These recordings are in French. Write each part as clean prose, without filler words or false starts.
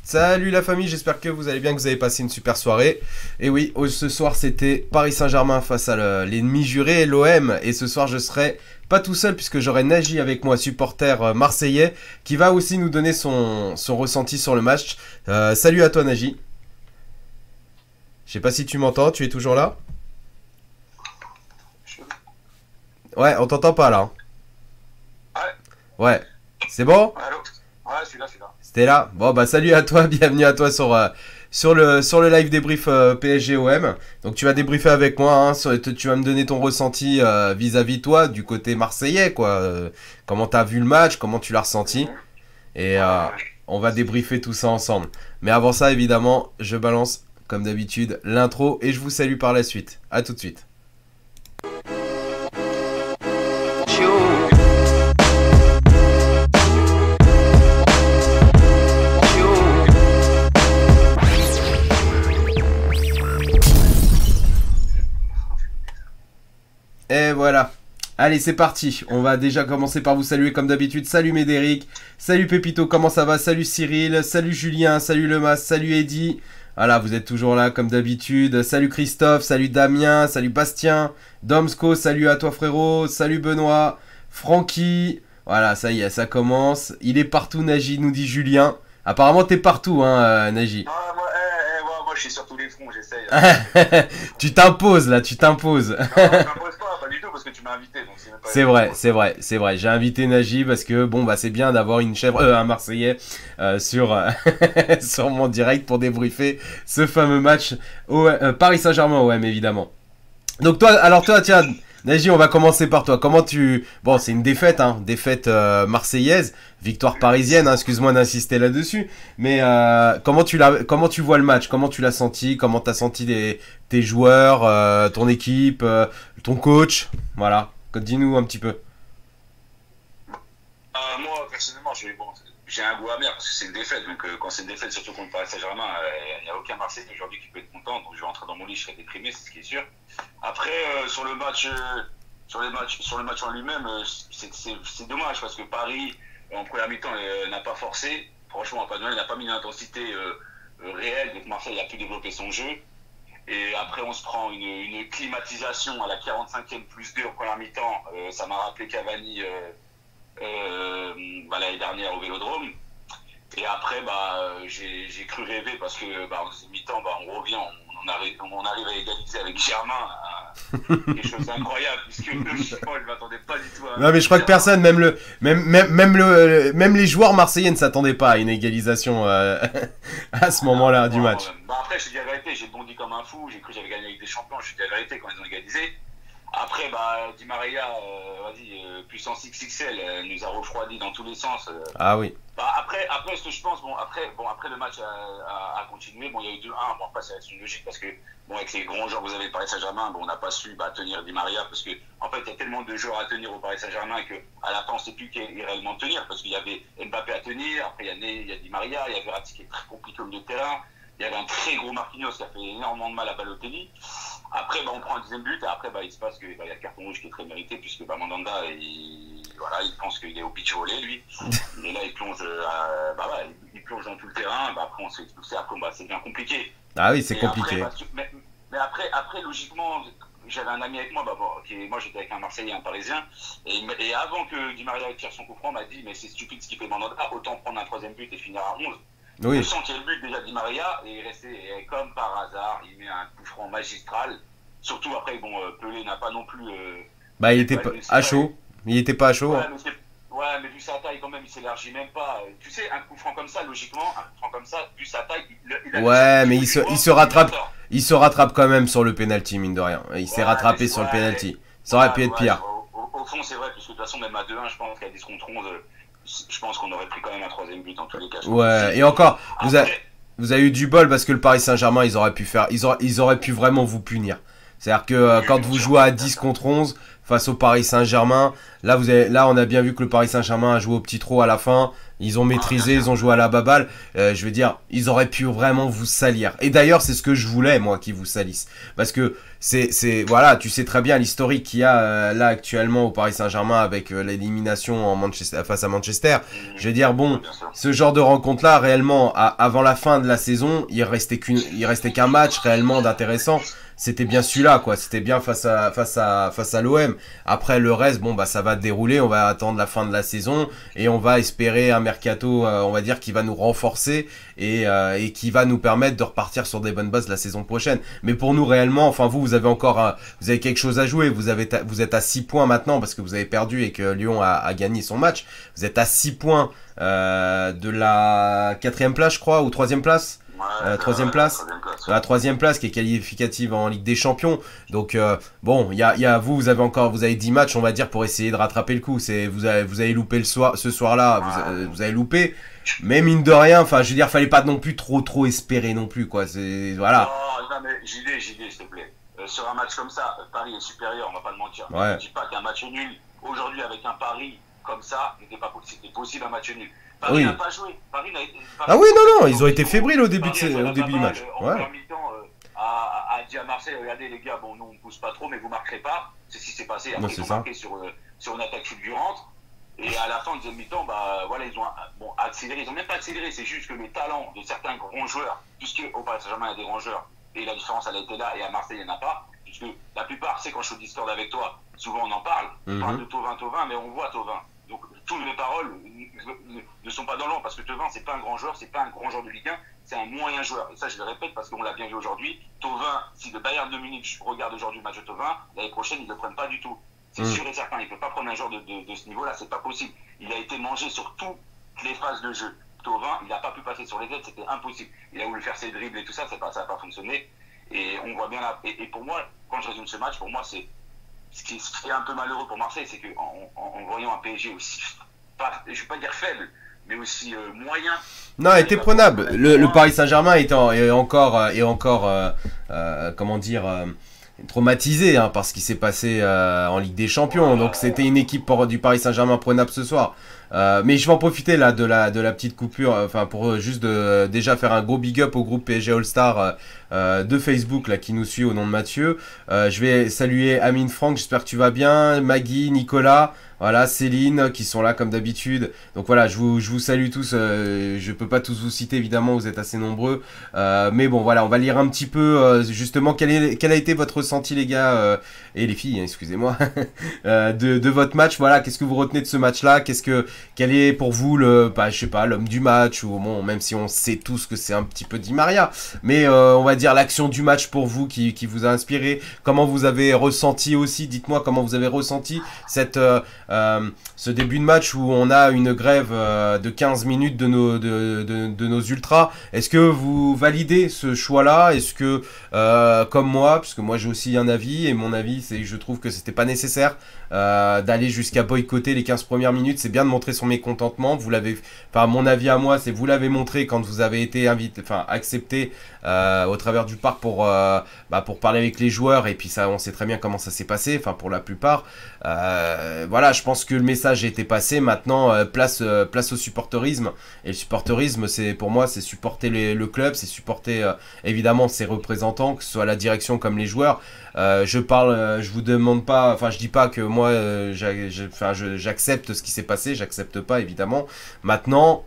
Salut la famille, j'espère que vous allez bien, que vous avez passé une super soirée. Et oui, ce soir c'était Paris Saint-Germain face à l'ennemi juré, l'OM. Et ce soir je serai pas tout seul puisque j'aurai Nagy avec moi, supporter marseillais, qui va aussi nous donner son ressenti sur le match. Salut à toi Nagy. Je sais pas si tu m'entends, tu es toujours là? Ouais, on t'entend pas là. Hein. Ouais, c'est bon? Allô? Ouais, je suis là. C'était là. Bon bah salut à toi, bienvenue à toi sur le live débrief PSG OM. Donc tu vas débriefer avec moi, hein, tu vas me donner ton ressenti vis-à-vis toi du côté marseillais quoi. Comment t'as vu le match, comment tu l'as ressenti. Et on va débriefer tout ça ensemble. Mais avant ça évidemment, je balance comme d'habitude l'intro et je vous salue par la suite. À tout de suite. Et voilà. Allez, c'est parti. On va déjà commencer par vous saluer comme d'habitude. Salut Médéric. Salut Pépito, comment ça va? Salut Cyril. Salut Julien. Salut Lemas. Salut Eddy. Voilà, vous êtes toujours là comme d'habitude. Salut Christophe. Salut Damien. Salut Bastien. Domsco. Salut à toi frérot. Salut Benoît. Francky. Voilà, ça y est, ça commence. Il est partout Nagy, nous dit Julien. Apparemment, t'es partout, hein, Nagy. Ah, moi, je suis sur tous les fronts, j'essaye. Tu t'imposes là, tu t'imposes. Non, je m'impose pas du tout, parce que tu m'as invité. C'est vrai. J'ai invité Nagy parce que bon bah c'est bien d'avoir une chèvre, un Marseillais sur sur mon direct pour débriefer ce fameux match Paris Saint-Germain OM évidemment. Donc toi tiens Nagy, on va commencer par toi. Comment tu... Bon, c'est une défaite, hein, défaite marseillaise, victoire parisienne, hein, excuse-moi d'insister là-dessus. Mais comment tu vois le match? Comment tu l'as senti? Comment t'as senti tes joueurs, ton équipe, ton coach? Voilà, dis-nous un petit peu. Moi, personnellement, j'ai un goût amer parce que c'est une défaite. Donc, quand c'est une défaite, surtout contre Paris Saint-Germain, il n'y a aucun Marseillais aujourd'hui qui peut être content. Donc, je vais rentrer dans mon lit, je serai déprimé, c'est ce qui est sûr. Après, sur le match en lui-même, c'est dommage parce que Paris, en première mi-temps, n'a pas forcé. Franchement, il n'a pas mis une intensité réelle. Donc, Marseille a pu développer son jeu. Et après, on se prend une climatisation à la 45e plus 2 en première mi-temps. Ça m'a rappelé Cavani l'année dernière au Vélodrome. Et après, j'ai cru rêver parce que en deuxième mi-temps, on revient, on arrive à égaliser avec Germain. Quelque chose d'incroyable, puisque je ne m'attendais pas du tout à... Non mais je crois que personne, même les joueurs marseillais ne s'attendaient pas à une égalisation à ce moment-là du match. Après, je te dis la vérité, j'ai bondi comme un fou, j'ai cru que j'avais gagné avec des champions, je te dis la vérité quand ils ont égalisé. Après, Di Maria, puissance XXL, nous a refroidi dans tous les sens. Ah oui. Après, ce que je pense, après le match a continué. Bon, il y a eu 2-1. Bon, après, c'est une logique parce que, avec les grands joueurs que vous avez Paris Saint-Germain, on n'a pas su tenir Di Maria parce que, en fait, il y a tellement de joueurs à tenir au Paris Saint-Germain qu'à la fin, on ne sait plus qui est réellement tenir parce qu'il y avait Mbappé à tenir. Après, il y a Di Maria, il y a Verratti qui est très compliqué au milieu de terrain. Il y avait un très gros Marquinhos qui a fait énormément de mal à Balotelli. Après, on prend un deuxième but et après, il se passe qu'il y a le carton rouge qui est très mérité puisque Mandanda, il pense qu'il est au pitch volley, lui. Et là, il plonge, il plonge dans tout le terrain. Après, on se fait expulser. Après, c'est bien compliqué. Ah oui, c'est compliqué. Après, mais après, logiquement, j'avais un ami avec moi. Moi, j'étais avec un Marseillais et un Parisien. Et avant que Di Maria tire son coup franc, on m'a dit mais c'est stupide ce qu'il fait Mandanda. Autant prendre un troisième but et finir à 11. Oui. Le sens qu'il y a le but déjà de Di Maria et il est resté comme par hasard, il met un coup franc magistral. Surtout après, Pelé n'a pas non plus. Il était pas à chaud. Il était pas à chaud. Mais vu sa taille quand même, il s'élargit même pas. Tu sais, un coup franc comme ça, logiquement, un coup franc comme ça, vu sa taille, mais il se rattrape. Il se rattrape quand même sur le penalty mine de rien. Il s'est rattrapé sur le penalty. Ça aurait pu être pire. Au fond, c'est vrai, puisque de toute façon, même à 2-1, je pense qu'à 10 contre 11. Je pense qu'on aurait pris quand même un troisième but en tous les cas. Ouais, et encore, vous avez eu du bol parce que le Paris Saint-Germain, ils auraient pu vraiment vous punir. C'est-à-dire que quand vous jouez à 10 contre 11 face au Paris Saint-Germain, là on a bien vu que le Paris Saint-Germain a joué au petit trot à la fin. Ils ont maîtrisé, ils ont joué à la baballe. Je veux dire, ils auraient pu vraiment vous salir. Et d'ailleurs, c'est ce que je voulais, moi, qu'ils vous salissent. Parce que voilà, tu sais très bien l'historique qu'il y a là actuellement au Paris Saint-Germain avec l'élimination face à Manchester. Je veux dire, bon, ce genre de rencontre-là, réellement, avant la fin de la saison, il restait qu'un match réellement d'intéressant. C'était bien celui-là, quoi. C'était bien face à l'OM. Après, le reste, bon, bah, ça va dérouler. On va attendre la fin de la saison et on va espérer un mercato, on va dire, qui va nous renforcer et qui va nous permettre de repartir sur des bonnes bases la saison prochaine. Mais pour nous, réellement, enfin, vous avez quelque chose à jouer. Vous êtes à 6 points maintenant parce que vous avez perdu et que Lyon a gagné son match. Vous êtes à 6 points de la 4e place, je crois, ou 3e place. Troisième place, la 3e place qui est qualificative en Ligue des Champions. Donc bon, vous avez 10 matchs, on va dire, pour essayer de rattraper le coup. Vous avez loupé ce soir-là, vous avez loupé. Mais mine de rien, enfin, je veux dire, fallait pas non plus trop espérer non plus, quoi. Voilà. Non, mais JD, s'il te plaît. Sur un match comme ça, Paris est supérieur, on va pas le mentir. Ouais. Je dis pas qu'un match nul aujourd'hui avec un Paris comme ça, c'était possible un match nul. Paris n'a pas joué. Ah oui, non, ils ont été fébriles au début du match. En première mi-temps, a dit à Marseille, regardez les gars, bon, nous on pousse pas trop, mais vous marquerez pas. C'est ce qui s'est passé. Après, ils ont marqué sur une attaque fulgurante. Et à la fin, en deuxième mi-temps, bah, voilà, ils ont accéléré. Ils ont même pas accéléré, c'est juste que le talent de certains grands joueurs, puisque au Paris Saint-Germain, il y a des grands joueurs, et la différence, elle a été là, et à Marseille, il n'y en a pas. Puisque la plupart, c'est quand je suis au Discord avec toi, souvent on en parle. On parle de Thauvin, mais on voit Thauvin. Donc, toutes les paroles ne sont pas dans l'ombre parce que Thauvin, c'est pas un grand joueur, c'est pas un grand joueur de Ligue 1, c'est un moyen joueur. Et ça, je le répète parce qu'on l'a bien vu aujourd'hui. Thauvin, si le Bayern de Munich regarde aujourd'hui le match de Thauvin, l'année prochaine, ils ne le prennent pas du tout. C'est sûr et certain. Il ne peut pas prendre un joueur de ce niveau-là, c'est pas possible. Il a été mangé sur toutes les phases de jeu. Thauvin, il n'a pas pu passer sur les aides, c'était impossible. Il a voulu faire ses dribbles et tout ça, ça n'a pas fonctionné. Et on voit bien là. Et pour moi, quand je résume ce match, pour moi, c'est. Ce qui est un peu malheureux pour Marseille, c'est qu'en voyant un PSG aussi, je ne vais pas dire faible, mais aussi moyen. Non, était prenable. Le Paris Saint-Germain est encore comment dire, traumatisé par ce qui s'est passé en Ligue des Champions. Donc c'était une équipe du Paris Saint-Germain prenable ce soir. Mais je vais en profiter là de la petite coupure, enfin pour juste déjà faire un gros big up au groupe PSG All Star de Facebook là qui nous suit au nom de Mathieu. Je vais saluer Amine Franck, j'espère que tu vas bien, Maggie, Nicolas, voilà, Céline qui sont là comme d'habitude. Donc voilà, je vous salue tous. Je peux pas tous vous citer évidemment, vous êtes assez nombreux. Mais bon voilà, on va lire un petit peu justement quel a été votre ressenti les gars et les filles, excusez-moi, de votre match. Voilà, qu'est-ce que vous retenez de ce match-là? Quel est pour vous je sais pas, l'homme du match, ou bon, même si on sait tous que c'est un petit peu Di Maria, mais on va dire l'action du match pour vous qui vous a inspiré, comment vous avez ressenti aussi, dites-moi comment vous avez ressenti ce début de match où on a une grève de 15 minutes de nos ultras. Est-ce que vous validez ce choix-là? Est-ce que, comme moi, puisque moi j'ai aussi un avis, et mon avis c'est que je trouve que c'était pas nécessaire d'aller jusqu'à boycotter les 15 premières minutes. C'est bien de montrer son mécontentement. Mon avis à moi, c'est vous l'avez montré quand vous avez été accepté au travers du parc pour parler avec les joueurs, et puis ça, on sait très bien comment ça s'est passé, enfin pour la plupart. Voilà, je pense que le message a été passé. Maintenant, place au supporterisme. Et le supporterisme, pour moi, c'est supporter le club, c'est supporter évidemment ses représentants, que ce soit la direction comme les joueurs. Je vous demande pas, enfin je dis pas que moi j'accepte ce qui s'est passé, j'accepte pas évidemment. Maintenant,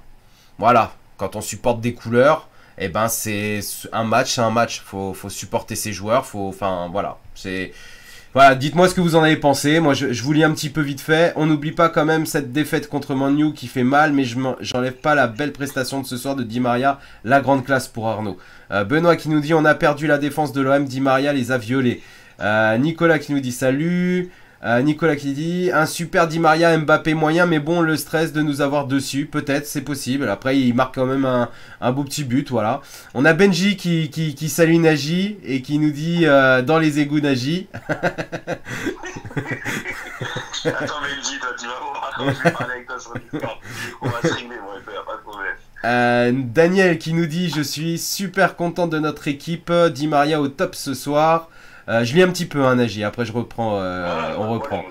voilà, quand on supporte des couleurs, eh ben c'est un match, faut supporter ses joueurs, voilà, voilà, dites-moi ce que vous en avez pensé. Moi, je vous lis un petit peu vite fait. On n'oublie pas quand même cette défaite contre Man U qui fait mal, mais j'enlève pas la belle prestation de ce soir de Di Maria, la grande classe pour Arnaud. Benoît qui nous dit on a perdu la défense de l'OM, Di Maria les a violés. Nicolas qui nous dit salut. Nicolas qui dit un super Di Maria, Mbappé moyen, mais bon, le stress de nous avoir dessus, peut-être, c'est possible. Après, il marque quand même un beau petit but, voilà. On a Benji qui salue Nagy et qui nous dit dans les égouts Nagy. Attends Benji, toi, tu vas voir quand je vais parler avec toi sur Discord. On va se régler, mon frère, pas de problème. Daniel qui nous dit je suis super content de notre équipe, Di Maria au top ce soir. Je lis un petit peu, hein, Nagy. Après, je reprends. On reprend.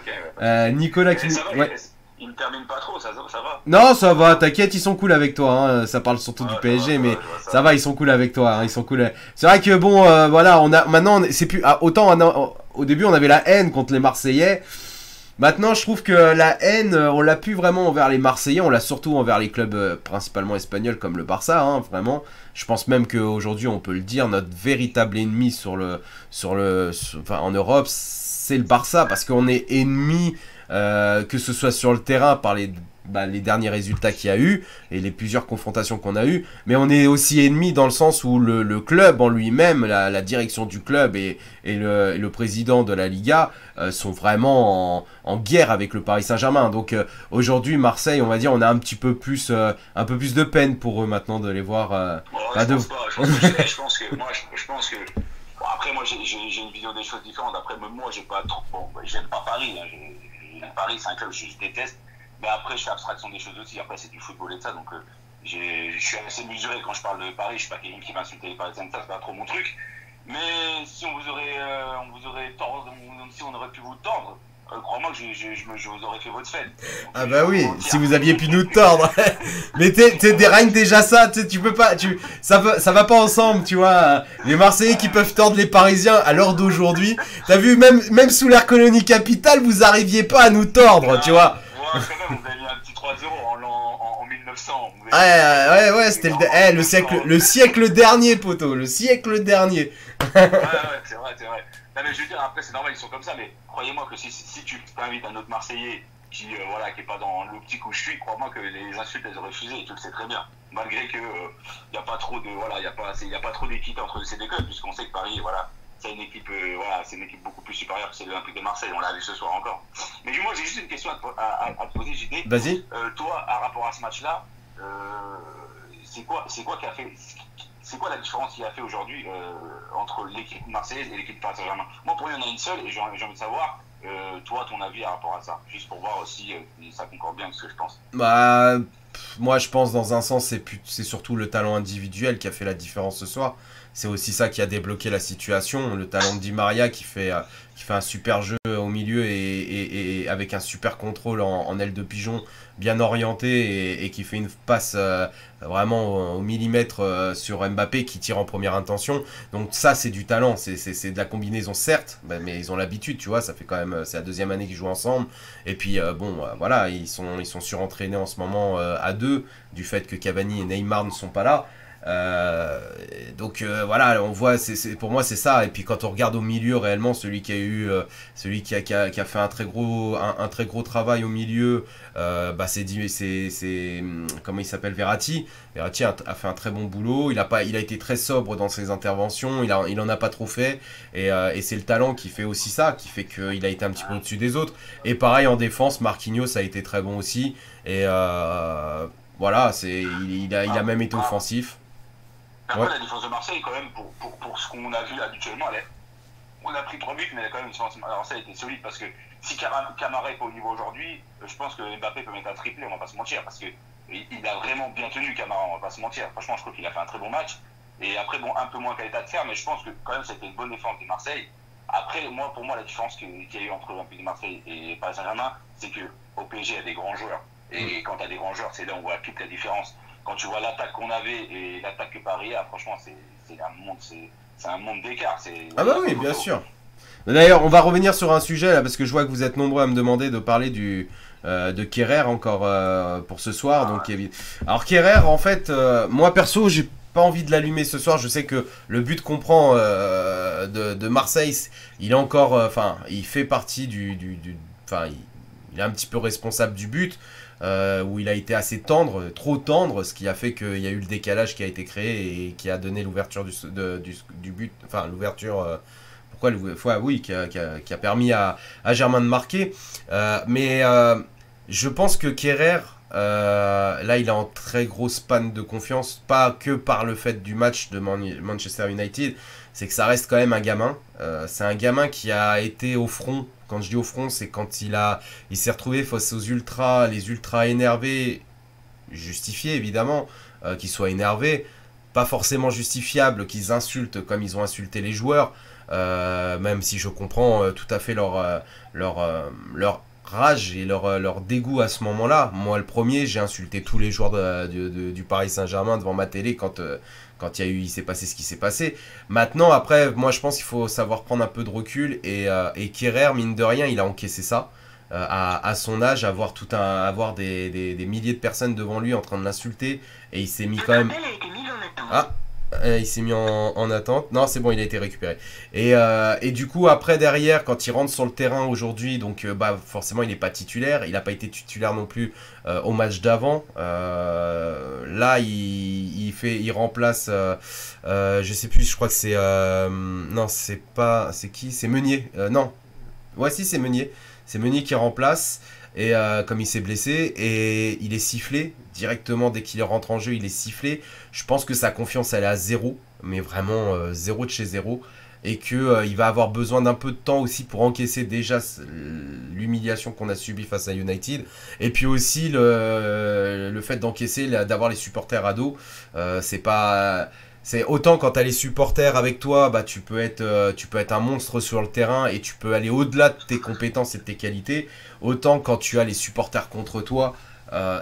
Nicolas qui. Ouais. Ils ne terminent pas trop, ça va. Non, ça va, t'inquiète, ils sont cool avec toi. Hein. Ça parle surtout du PSG, mais ça va, ils sont cool avec toi. Hein. Ils sont cool. C'est vrai que bon, voilà, maintenant, c'est plus. Autant au début, on avait la haine contre les Marseillais. Maintenant, je trouve que la haine, on l'a plus vraiment envers les Marseillais, on l'a surtout envers les clubs principalement espagnols comme le Barça, hein, vraiment. Je pense même qu'aujourd'hui, on peut le dire, notre véritable ennemi en Europe, c'est le Barça, parce qu'on est ennemi, que ce soit sur le terrain par les derniers résultats qu'il y a eu et les plusieurs confrontations qu'on a eues, mais on est aussi ennemi dans le sens où le club en lui-même, la direction du club et le président de la Liga sont vraiment en guerre avec le Paris Saint-Germain. Donc aujourd'hui, Marseille, on va dire, on a un peu plus de peine pour eux maintenant de les voir. Je pense que bon, après moi j'ai une vision des choses différentes. Après moi j'ai pas trop, j'aime pas Paris. Hein. Paris c'est un club que je déteste. Mais après, je fais abstraction des choses aussi. Après, c'est du football et de ça. Donc, je suis assez mesuré quand je parle de Paris. Je suis pas quelqu'un qui va insulter les Parisiens de ça. C'est pas trop mon truc. Mais si on vous aurait tort, si on aurait pu vous tordre, crois-moi que je vous aurais fait votre fête. Donc, ah bah oui, si vous aviez pu nous tordre. Mais rien que déjà ça, tu peux pas, ça va pas ensemble, tu vois. Les Marseillais qui peuvent tordre les Parisiens à l'heure d'aujourd'hui. T'as vu, même sous l'ère colonie capitale, vous arriviez pas à nous tordre, tu vois. Quand même, vous avez mis un petit 3-0 en 1900. Ouais, c'était le siècle dernier, poteau, le siècle dernier. Ouais, c'est vrai. Non, mais je veux dire, après, c'est normal, ils sont comme ça, mais croyez-moi que si tu t'invites un autre Marseillais qui est pas dans l'optique où je suis, crois-moi que les insultes, elles auraient fusé, et tu le sais très bien. Malgré que y a pas trop de, voilà, y a pas trop d'équité entre ces deux clubs, puisqu'on sait que Paris, voilà, c'est une équipe beaucoup plus supérieure que celle de l'Olympique de Marseille. On l'a vu ce soir encore. Mais moi, j'ai juste une question à te poser, JD. Vas-y. Toi, à rapport à ce match-là, c'est quoi la différence qu'il y a fait aujourd'hui entre l'équipe marseillaise et l'équipe Paris Saint-Germain? Moi, pour lui, il y en a une seule, et j'ai envie de savoir, toi, ton avis à rapport à ça, juste pour voir si ça concorde bien avec ce que je pense. Bah, moi, je pense dans un sens, c'est surtout le talent individuel qui a fait la différence ce soir. C'est aussi ça qui a débloqué la situation. Le talent de Di Maria qui fait un super jeu au milieu et avec un super contrôle en aile de pigeon bien orienté et qui fait une passe vraiment au millimètre sur Mbappé qui tire en première intention. Donc ça, c'est du talent. C'est de la combinaison, certes, mais ils ont l'habitude, tu vois. Ça fait quand même, c'est la deuxième année qu'ils jouent ensemble. Et puis, voilà, ils sont surentraînés en ce moment à deux du fait que Cavani et Neymar ne sont pas là. Donc voilà, on voit, pour moi c'est ça. Et puis quand on regarde au milieu réellement, celui qui a fait un très gros travail au milieu, c'est comment il s'appelle, Verratti. Verratti a fait un très bon boulot. Il a été très sobre dans ses interventions. Il en a pas trop fait. Et c'est le talent qui fait aussi ça, qui fait qu'il a été un petit peu au-dessus des autres. Et pareil en défense, Marquinhos a été très bon aussi. Et voilà, il a même été offensif. Après, la défense de Marseille, quand même, pour ce qu'on a vu habituellement, on a pris 3 buts, mais quand même, Marseille était solide parce que si Camara n'est pas au niveau aujourd'hui, je pense que Mbappé peut mettre un triplé, on va pas se mentir, parce que il a vraiment bien tenu Camara, on va pas se mentir. Franchement, je trouve qu'il a fait un très bon match. Et après, bon, un peu moins qu'à l'état de fer, mais je pense que quand même, c'était une bonne défense de Marseille. Après, pour moi, la différence qu'il y a eu entre l'Olympique de Marseille et Paris Saint-Germain, c'est qu'au PSG, il y a des grands joueurs. Et quand tu as des grands joueurs, c'est là où on voit toute la différence. Quand tu vois l'attaque qu'on avait et l'attaque que Paris a, franchement, c'est un monde d'écart. Ah bah oui, bien sûr. D'ailleurs, on va revenir sur un sujet là, parce que je vois que vous êtes nombreux à me demander de parler de Kerrer encore pour ce soir. Donc, alors Kerrer, en fait, moi perso, j'ai pas envie de l'allumer ce soir. Je sais que le but qu'on prend de Marseille, il est encore, il fait partie il est un petit peu responsable du but. Où il a été assez tendre, trop tendre, ce qui a fait qu'il y a eu le décalage qui a été créé et qui a donné l'ouverture du but, enfin l'ouverture, qui a permis à Germain de marquer. Mais je pense que Kerrer, là il est en très grosse panne de confiance, pas que par le fait du match de Manchester United, c'est que ça reste quand même un gamin. C'est un gamin qui a été au front. Quand je dis au front, c'est quand il s'est retrouvé face aux les ultras énervés, justifiés évidemment, qu'ils soient énervés. pas forcément justifiable qu'ils insultent comme ils ont insulté les joueurs, même si je comprends tout à fait leur rage et leur dégoût à ce moment-là. Moi, le premier, j'ai insulté tous les joueurs du Paris Saint-Germain devant ma télé quand il s'est passé ce qui s'est passé. Maintenant, après, moi, je pense qu'il faut savoir prendre un peu de recul et Kehrer, mine de rien, il a encaissé ça. À son âge, avoir des milliers de personnes devant lui en train de l'insulter, et il s'est mis quand même. Ah, il s'est mis en attente. Non, c'est bon, il a été récupéré. Et du coup, après, derrière, quand il rentre sur le terrain aujourd'hui, donc bah, forcément, il n'est pas titulaire. Il n'a pas été titulaire non plus au match d'avant. Là, il remplace. Je sais plus, je crois que c'est. Non, c'est pas. C'est qui? C'est Meunier. Non. Ouais, si, c'est Meunier. C'est Meunier qui remplace. Et comme il s'est blessé, et il est sifflé directement dès qu'il rentre en jeu, il est sifflé. Je pense que sa confiance elle est à zéro, mais vraiment zéro de chez zéro, et que il va avoir besoin d'un peu de temps aussi pour encaisser déjà l'humiliation qu'on a subie face à United, et puis aussi le fait d'encaisser, d'avoir les supporters à dos. C'est pas C'est autant quand tu as les supporters avec toi, bah tu peux être un monstre sur le terrain et tu peux aller au-delà de tes compétences et de tes qualités. Autant quand tu as les supporters contre toi,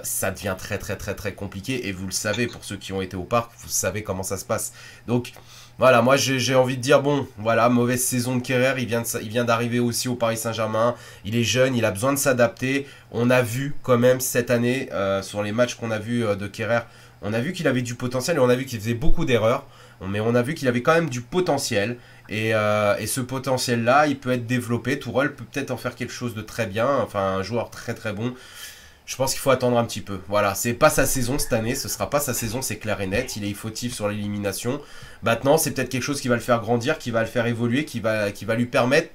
ça devient très très très très compliqué. Et vous le savez, pour ceux qui ont été au parc, vous savez comment ça se passe. Donc voilà, moi j'ai envie de dire, bon, voilà, mauvaise saison de Kehrer, il vient d'arriver aussi au Paris Saint-Germain. Il est jeune, il a besoin de s'adapter. On a vu quand même cette année, sur les matchs qu'on a vus de Kehrer, on a vu qu'il avait du potentiel et on a vu qu'il faisait beaucoup d'erreurs. Mais on a vu qu'il avait quand même du potentiel. Et ce potentiel-là, il peut être développé. Tourelle peut peut-être en faire quelque chose de très bien. Enfin, un joueur très très bon. Je pense qu'il faut attendre un petit peu. Voilà, c'est pas sa saison cette année. Ce sera pas sa saison, c'est clair et net. Il est fautif sur l'élimination. Maintenant, c'est peut-être quelque chose qui va le faire grandir, qui va le faire évoluer, qui va lui permettre,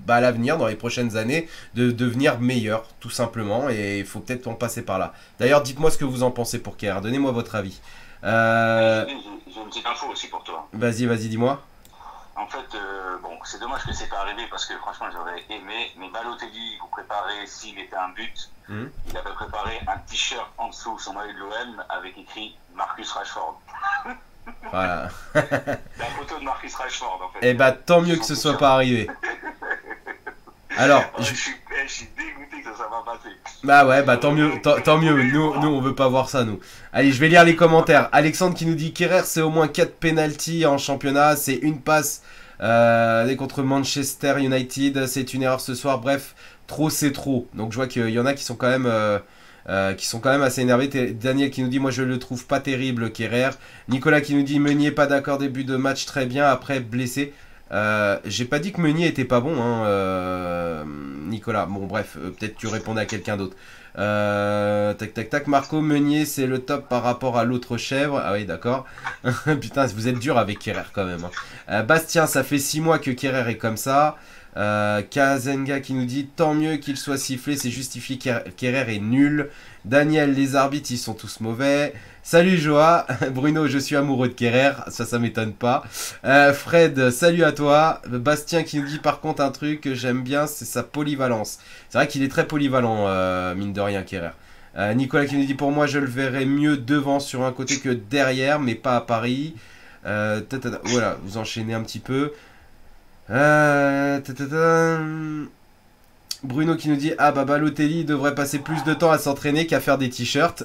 bah, à l'avenir, dans les prochaines années, de devenir meilleur, tout simplement. Et il faut peut-être en passer par là. D'ailleurs, dites-moi ce que vous en pensez pour Kehrer. Donnez-moi votre avis. J'ai une petite info aussi pour toi. Vas-y, dis-moi. En fait, bon, c'est dommage que c'est pas arrivé parce que franchement, j'aurais aimé. Mais Balotelli, vous préparez, s'il était un but, il avait préparé un t-shirt en dessous, son maillot de l'OM, avec écrit Marcus Rashford. Voilà. La photo de Marcus Rashford, en fait. Et bah, tant mieux que ce soit pas arrivé. Alors, je suis dégoûté que ça va passer. Bah ouais, bah tant mieux, tant mieux. Nous on veut pas voir ça, nous. Allez, je vais lire les commentaires. Alexandre qui nous dit Kehrer, c'est au moins 4 penalties en championnat, c'est une passe contre Manchester United, c'est une erreur ce soir. Bref, trop c'est trop. Donc je vois qu'il y en a qui sont quand même assez énervés. Daniel qui nous dit moi je le trouve pas terrible Kehrer. Nicolas qui nous dit Meunier pas d'accord, début de match très bien, après blessé. J'ai pas dit que Meunier était pas bon, hein, Nicolas. Bon, bref, peut-être tu répondais à quelqu'un d'autre. Tac. Marco, Meunier, c'est le top par rapport à l'autre chèvre. Ah oui, d'accord. Putain, vous êtes dur avec Kehrer quand même. Hein. Bastien, ça fait 6 mois que Kehrer est comme ça. Kazenga qui nous dit tant mieux qu'il soit sifflé, c'est justifié. Kehrer est nul. Daniel, les arbitres ils sont tous mauvais. Salut Joa. Bruno, je suis amoureux de Kehrer, ça m'étonne pas. Fred, salut à toi. Bastien qui nous dit par contre un truc que j'aime bien, c'est sa polyvalence. C'est vrai qu'il est très polyvalent, mine de rien, Kehrer. Nicolas qui nous dit pour moi je le verrais mieux devant sur un côté que derrière, mais pas à Paris. Voilà, vous enchaînez un petit peu. Bruno qui nous dit ah bah Balotelli devrait passer plus de temps à s'entraîner qu'à faire des t-shirts.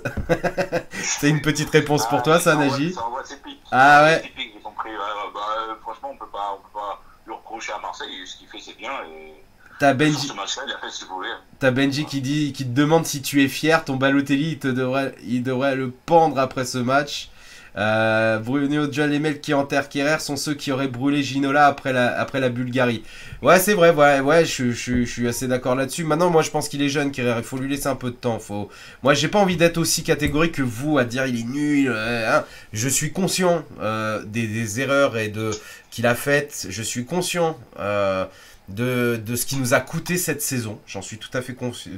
C'est une petite réponse pour toi, ça, Nagy. Ah ouais. Franchement, on peut pas lui reprocher à Marseille. Ce qu'il fait, c'est bien. T'as Benji qui te demande si tu es fier. Ton Balotelli, il devrait le pendre après ce match. Bruno Lemel qui enterre Kehrer sont ceux qui auraient brûlé Ginola après la Bulgarie. Ouais, c'est vrai, ouais, je suis assez d'accord là-dessus. Maintenant, moi, je pense qu'il est jeune, Kehrer. Il faut lui laisser un peu de temps. Moi, j'ai pas envie d'être aussi catégorique que vous à dire il est nul. Hein. Je suis conscient des erreurs qu'il a faites. Je suis conscient de ce qui nous a coûté cette saison. J'en suis tout à fait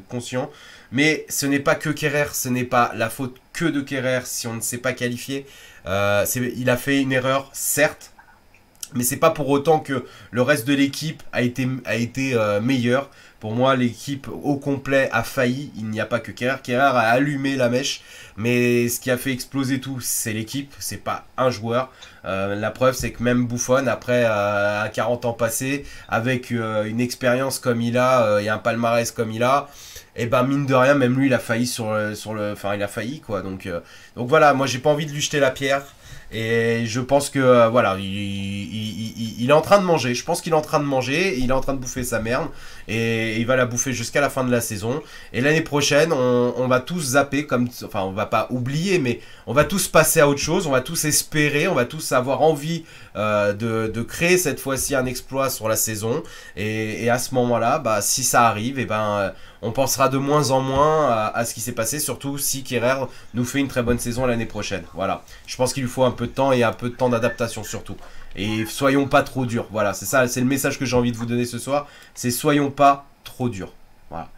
conscient. Mais ce n'est pas que Kehrer, ce n'est pas la faute que de Kehrer si on ne s'est pas qualifié. Il a fait une erreur, certes, mais c'est pas pour autant que le reste de l'équipe a été meilleur. Pour moi, l'équipe au complet a failli. Il n'y a pas que Kerrer. Kerrer a allumé la mèche. Mais ce qui a fait exploser tout, c'est l'équipe. C'est pas un joueur. La preuve, c'est que même Buffon, après 40 ans passés, avec une expérience comme il a et un palmarès comme il a, et ben mine de rien, même lui, il a failli enfin, il a failli quoi. Donc voilà, moi, j'ai pas envie de lui jeter la pierre. Et je pense que voilà, il est en train de manger. Je pense qu'il est en train de manger. Il est en train de bouffer sa merde. Et il va la bouffer jusqu'à la fin de la saison. Et l'année prochaine, on va tous zapper. Enfin, on va pas oublier, mais on va tous passer à autre chose. On va tous espérer. On va tous avoir envie de créer cette fois-ci un exploit sur la saison. Et à ce moment-là, bah, si ça arrive, et ben, on pensera de moins en moins à ce qui s'est passé. Surtout si Kerrer nous fait une très bonne saison l'année prochaine. Voilà. Je pense qu'il lui faut un peu de temps et un peu de temps d'adaptation surtout. Et soyons pas trop durs. Voilà, c'est ça, c'est le message que j'ai envie de vous donner ce soir. C'est soyons pas trop durs. Voilà.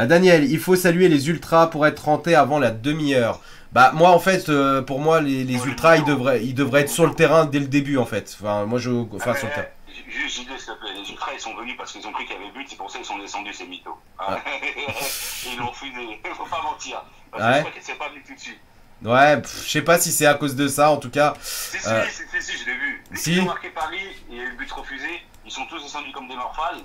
Daniel, il faut saluer les ultras pour être rentrés avant la demi-heure. Bah moi en fait, pour moi les ultras ils devraient être sur le terrain dès le début en fait. Enfin moi sur le terrain. Juste, s'il te plaît, les ultras ils sont venus parce qu'ils ont cru qu'il y avait but, c'est pour ça qu'ils sont descendus, ces mythos. Ah. Ils l'ont refusé, faut pas mentir. Parce que je crois qu'ils ne sont pas venus tout de suite. Ouais, je sais pas si c'est à cause de ça, en tout cas. Si, je l'ai vu. Dès qu'ils ont marqué Paris et le but refusé, ils sont tous descendus comme des morphales.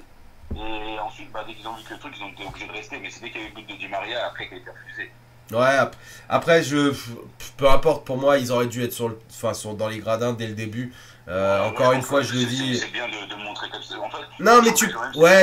Et ensuite, bah, dès qu'ils ont vu que le truc, ils ont été obligés de rester. Mais c'est dès qu'il y a eu le but de Di Maria, après qu'il a été refusé. Ouais, après, peu importe, pour moi, ils auraient dû être dans les gradins dès le début. Encore une fois, je le dis. C'est bien de montrer comme ça. En fait, non, mais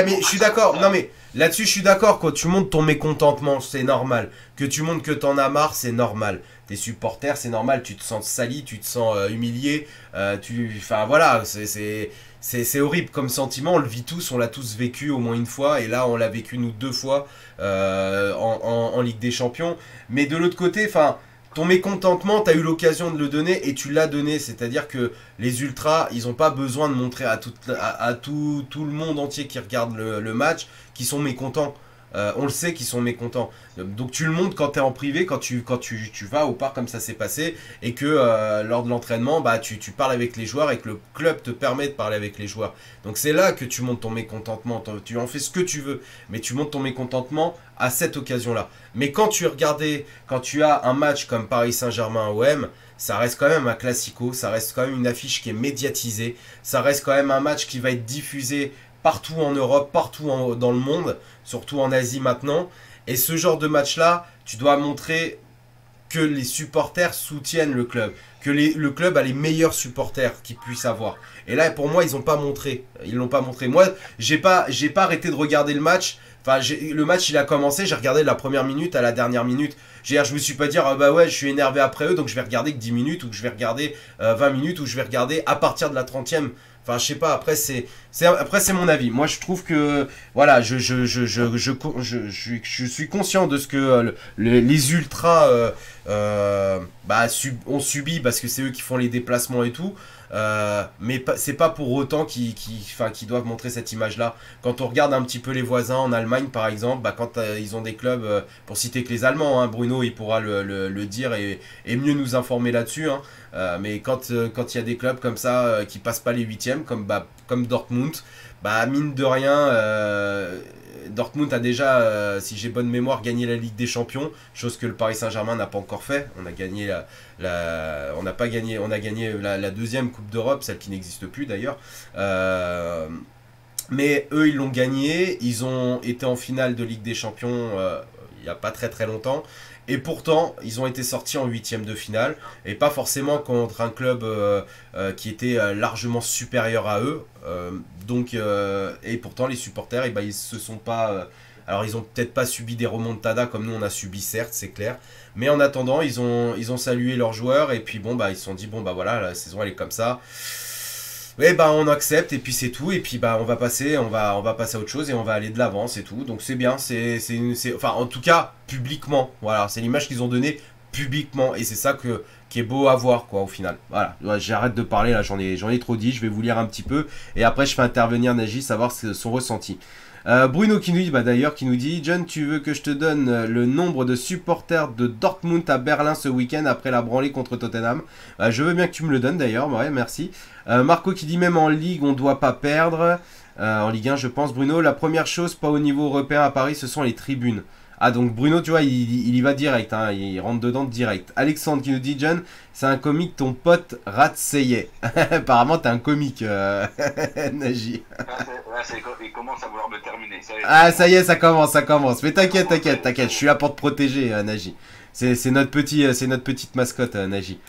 mais je suis d'accord. Non, mais là-dessus, je suis d'accord. Quand tu montres ton mécontentement, c'est normal. Que tu montres que t'en as marre, c'est normal. Tes supporters, c'est normal. Tu te sens sali, tu te sens humilié. Enfin, voilà, c'est horrible comme sentiment. On le vit tous, on l'a tous vécu au moins une fois. Et là, on l'a vécu, nous, 2 fois en Ligue des Champions. Mais de l'autre côté, enfin. Ton mécontentement, tu as eu l'occasion de le donner et tu l'as donné. C'est-à-dire que les ultras, ils n'ont pas besoin de montrer à tout le monde entier qui regarde le match qu'ils sont mécontents. On le sait qu'ils sont mécontents. Donc tu le montres quand tu es en privé, quand tu vas au parc comme ça s'est passé et que lors de l'entraînement, bah, tu parles avec les joueurs et que le club te permet de parler avec les joueurs. Donc c'est là que tu montres ton mécontentement. Tu en fais ce que tu veux, mais tu montres ton mécontentement à cette occasion-là. Mais quand tu as un match comme Paris Saint-Germain-OM, ça reste quand même un classico, ça reste quand même une affiche qui est médiatisée, ça reste quand même un match qui va être diffusé partout en Europe, partout dans le monde, surtout en Asie maintenant. Et ce genre de match-là, tu dois montrer que les supporters soutiennent le club, que le club a les meilleurs supporters qu'ils puissent avoir. Et là, pour moi, ils l'ont pas montré. Moi, j'ai pas arrêté de regarder le match. Enfin, le match, il a commencé, j'ai regardé de la première minute à la dernière minute. Je me suis pas dit, ah bah ouais, je suis énervé après eux, donc je vais regarder que 10 minutes, ou que je vais regarder 20 minutes, ou je vais regarder à partir de la 30e. Enfin, je sais pas, après c'est mon avis. Moi, je trouve que, voilà, je suis conscient de ce que les ultras ont subi, parce que c'est eux qui font les déplacements et tout. Mais c'est pas pour autant qu'ils doivent montrer cette image-là. Quand on regarde un petit peu les voisins en Allemagne, par exemple, bah, quand ils ont des clubs, pour citer que les Allemands, hein, Bruno, il pourra le dire et mieux nous informer là-dessus. Hein. Mais quand il y a des clubs comme ça qui passent pas les 8e, comme Dortmund, bah mine de rien, Dortmund a déjà, si j'ai bonne mémoire, gagné la Ligue des Champions, chose que le Paris Saint-Germain n'a pas encore fait. On a gagné on a gagné la 2e Coupe d'Europe, celle qui n'existe plus d'ailleurs. Mais eux, ils l'ont gagné. Ils ont été en finale de Ligue des Champions il n'y a pas très très longtemps. Et pourtant, ils ont été sortis en 8e de finale. Et pas forcément contre un club qui était largement supérieur à eux. Et pourtant, les supporters, ils se sont pas... alors, ils ont peut-être pas subi des remontadas comme nous, on a subi, certes, c'est clair. Mais en attendant, ils ont salué leurs joueurs. Et puis, bon, bah, ils se sont dit, bon, bah voilà, la saison, elle est comme ça. Et bah on accepte et puis c'est tout et puis bah on va passer à autre chose et on va aller de l'avant, c'est tout. Donc c'est bien, enfin en tout cas publiquement, voilà, c'est l'image qu'ils ont donnée publiquement et c'est ça qui est beau à voir quoi au final. Voilà, j'arrête de parler là, j'en ai trop dit, je vais vous lire un petit peu et après je fais intervenir Nagy savoir son ressenti. Bruno qui nous dit John, tu veux que je te donne le nombre de supporters de Dortmund à Berlin ce week-end après la branlée contre Tottenham? Je veux bien que tu me le donnes d'ailleurs, ouais, merci. Marco qui dit même en Ligue on doit pas perdre. en Ligue 1, je pense. Bruno, la première chose, pas au niveau européen à Paris, ce sont les tribunes. Ah, donc Bruno, tu vois, il y va direct, hein, il rentre dedans direct. Alexandre qui nous dit, John, c'est un comique, ton pote Ratseye. Apparemment, t'es un comique, Nagy. Il commence à vouloir me terminer. Ah, ça y est, ça commence. Mais t'inquiète, je suis là pour te protéger, Nagy. C'est notre petite mascotte, Nagy.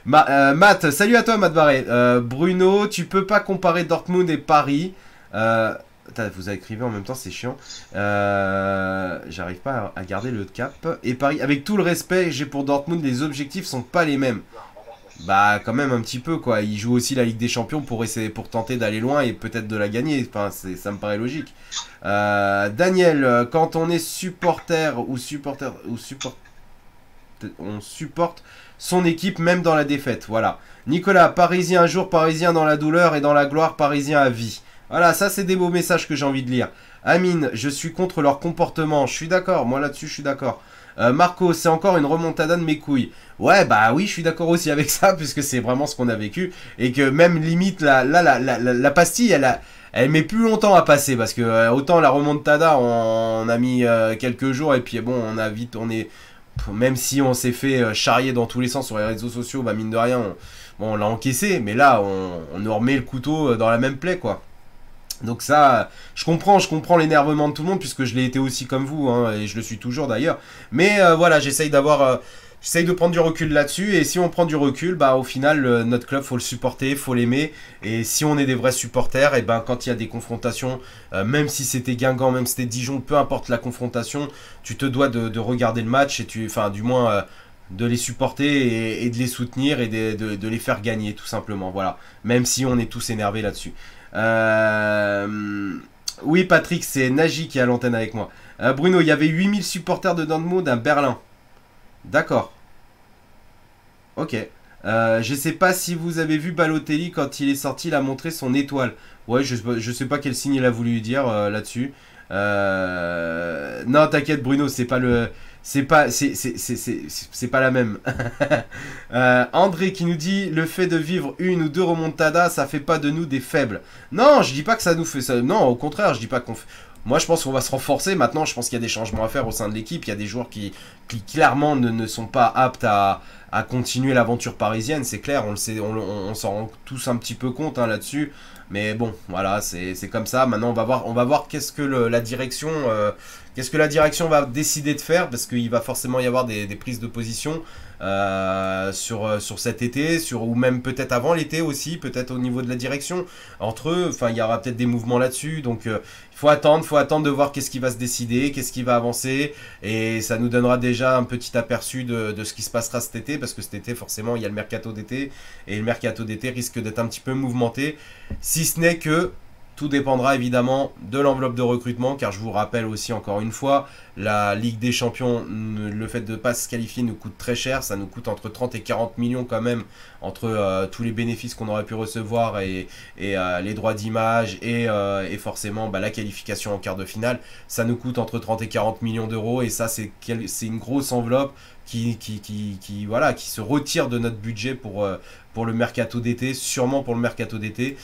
Matt, salut à toi, Matt Barré. Bruno, tu peux pas comparer Dortmund et Paris. Vous écrivez en même temps, c'est chiant. J'arrive pas à garder le cap. Et Paris, avec tout le respect que j'ai pour Dortmund, les objectifs sont pas les mêmes. Bah, quand même un petit peu, quoi. Ils jouent aussi la Ligue des Champions pour tenter d'aller loin et peut-être de la gagner. Enfin, ça me paraît logique. Daniel, quand on est on supporte son équipe même dans la défaite. Voilà. Nicolas, Parisien un jour, Parisien dans la douleur et dans la gloire, Parisien à vie. Voilà, ça c'est des beaux messages que j'ai envie de lire. Amine, je suis contre leur comportement. Je suis d'accord, moi là-dessus je suis d'accord. Marco, c'est encore une remontada de mes couilles. Ouais, bah oui, je suis d'accord aussi avec ça, puisque c'est vraiment ce qu'on a vécu. Et que même limite, la pastille, elle met plus longtemps à passer. Parce que autant la remontada, on a mis quelques jours, et puis bon, même si on s'est fait charrier dans tous les sens sur les réseaux sociaux, bah mine de rien, on l'a encaissé. Mais là, on nous remet le couteau dans la même plaie, quoi. Donc ça, je comprends l'énervement de tout le monde, puisque je l'ai été aussi comme vous, hein, et je le suis toujours d'ailleurs. Mais voilà, j'essaye de prendre du recul là-dessus, et si on prend du recul, bah au final, notre club, faut le supporter, faut l'aimer, et si on est des vrais supporters, et ben quand il y a des confrontations, même si c'était Guingamp, même si c'était Dijon, peu importe la confrontation, tu te dois de regarder le match, et enfin du moins... de les supporter et de les soutenir et de les faire gagner tout simplement, voilà, même si on est tous énervés là-dessus. Oui Patrick, c'est Nagy qui est à l'antenne avec moi. Bruno, il y avait 8000 supporters de Dortmund à Berlin. D'accord. Ok. Je sais pas si vous avez vu Balotelli quand il est sorti, il a montré son étoile. Ouais, je sais pas quel signe il a voulu dire là-dessus. Non, t'inquiète Bruno, c'est pas le... C'est pas la même. André qui nous dit, le fait de vivre une ou deux remontadas, ça fait pas de nous des faibles. Non, je dis pas que ça nous fait ça. Non, au contraire, je dis pas qu'on... Moi, je pense qu'on va se renforcer. Maintenant, je pense qu'il y a des changements à faire au sein de l'équipe. Il y a des joueurs qui clairement ne sont pas aptes à continuer l'aventure parisienne. C'est clair, on le sait, on s'en rend tous un petit peu compte hein, là-dessus. Mais bon, voilà, c'est comme ça. Maintenant, on va voir qu'est-ce que la direction va décider de faire, parce qu'il va forcément y avoir des prises de position sur cet été, ou même peut-être avant l'été aussi, peut-être au niveau de la direction. Entre eux, enfin, il y aura peut-être des mouvements là-dessus. Donc, il faut attendre de voir qu'est-ce qui va se décider, qu'est-ce qui va avancer. Et ça nous donnera déjà un petit aperçu de ce qui se passera cet été, parce que cet été, forcément, il y a le mercato d'été. Et le mercato d'été risque d'être un petit peu mouvementé. Si ce n'est que tout dépendra évidemment de l'enveloppe de recrutement, car je vous rappelle aussi encore une fois, la Ligue des Champions, le fait de ne pas se qualifier nous coûte très cher, ça nous coûte entre 30 et 40 millions quand même, entre tous les bénéfices qu'on aurait pu recevoir et les droits d'image et forcément la qualification en quart de finale, ça nous coûte entre 30 et 40 millions d'euros, et ça c'est une grosse enveloppe qui se retire de notre budget pour le mercato d'été, sûrement pour le mercato d'été.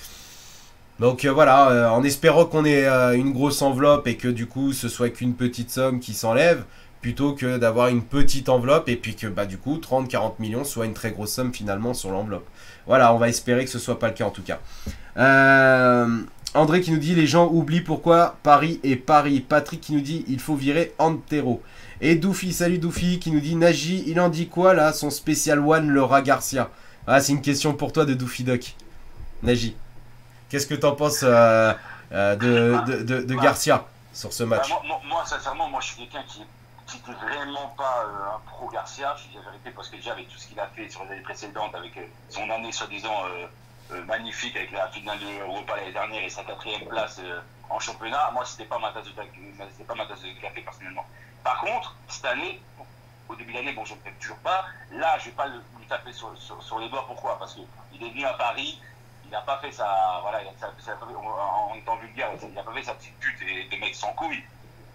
Donc voilà, en espérant qu'on ait une grosse enveloppe et que du coup ce soit qu'une petite somme qui s'enlève, plutôt que d'avoir une petite enveloppe et puis que du coup 30-40 millions soit une très grosse somme finalement sur l'enveloppe. Voilà, on va espérer que ce soit pas le cas en tout cas. André qui nous dit, les gens oublient pourquoi Paris est Paris. Patrick qui nous dit, il faut virer Antero. Et Doufy, salut Doufy, qui nous dit, Nagy, il en dit quoi là, son spécial one, le rat Garcia? Ah, c'est une question pour toi de Doufy Doc. Nagy, qu'est-ce que t'en penses de Garcia sur ce match? Moi, sincèrement, je suis quelqu'un qui n'était vraiment pas un pro Garcia, je dis la vérité, parce que déjà avec tout ce qu'il a fait sur les années précédentes, avec son année soi-disant magnifique avec la finale de l'Europa l'année dernière et sa 4e place en championnat, moi c'était pas ma tasse de café personnellement. Par contre, cette année, au début de l'année, bon je ne le fais toujours pas, là je vais pas lui taper sur les doigts, pourquoi? Parce qu'il est venu à Paris, il n'a pas fait en étant vulgaire, il n'a pas fait sa petite pute et de mec sans couilles.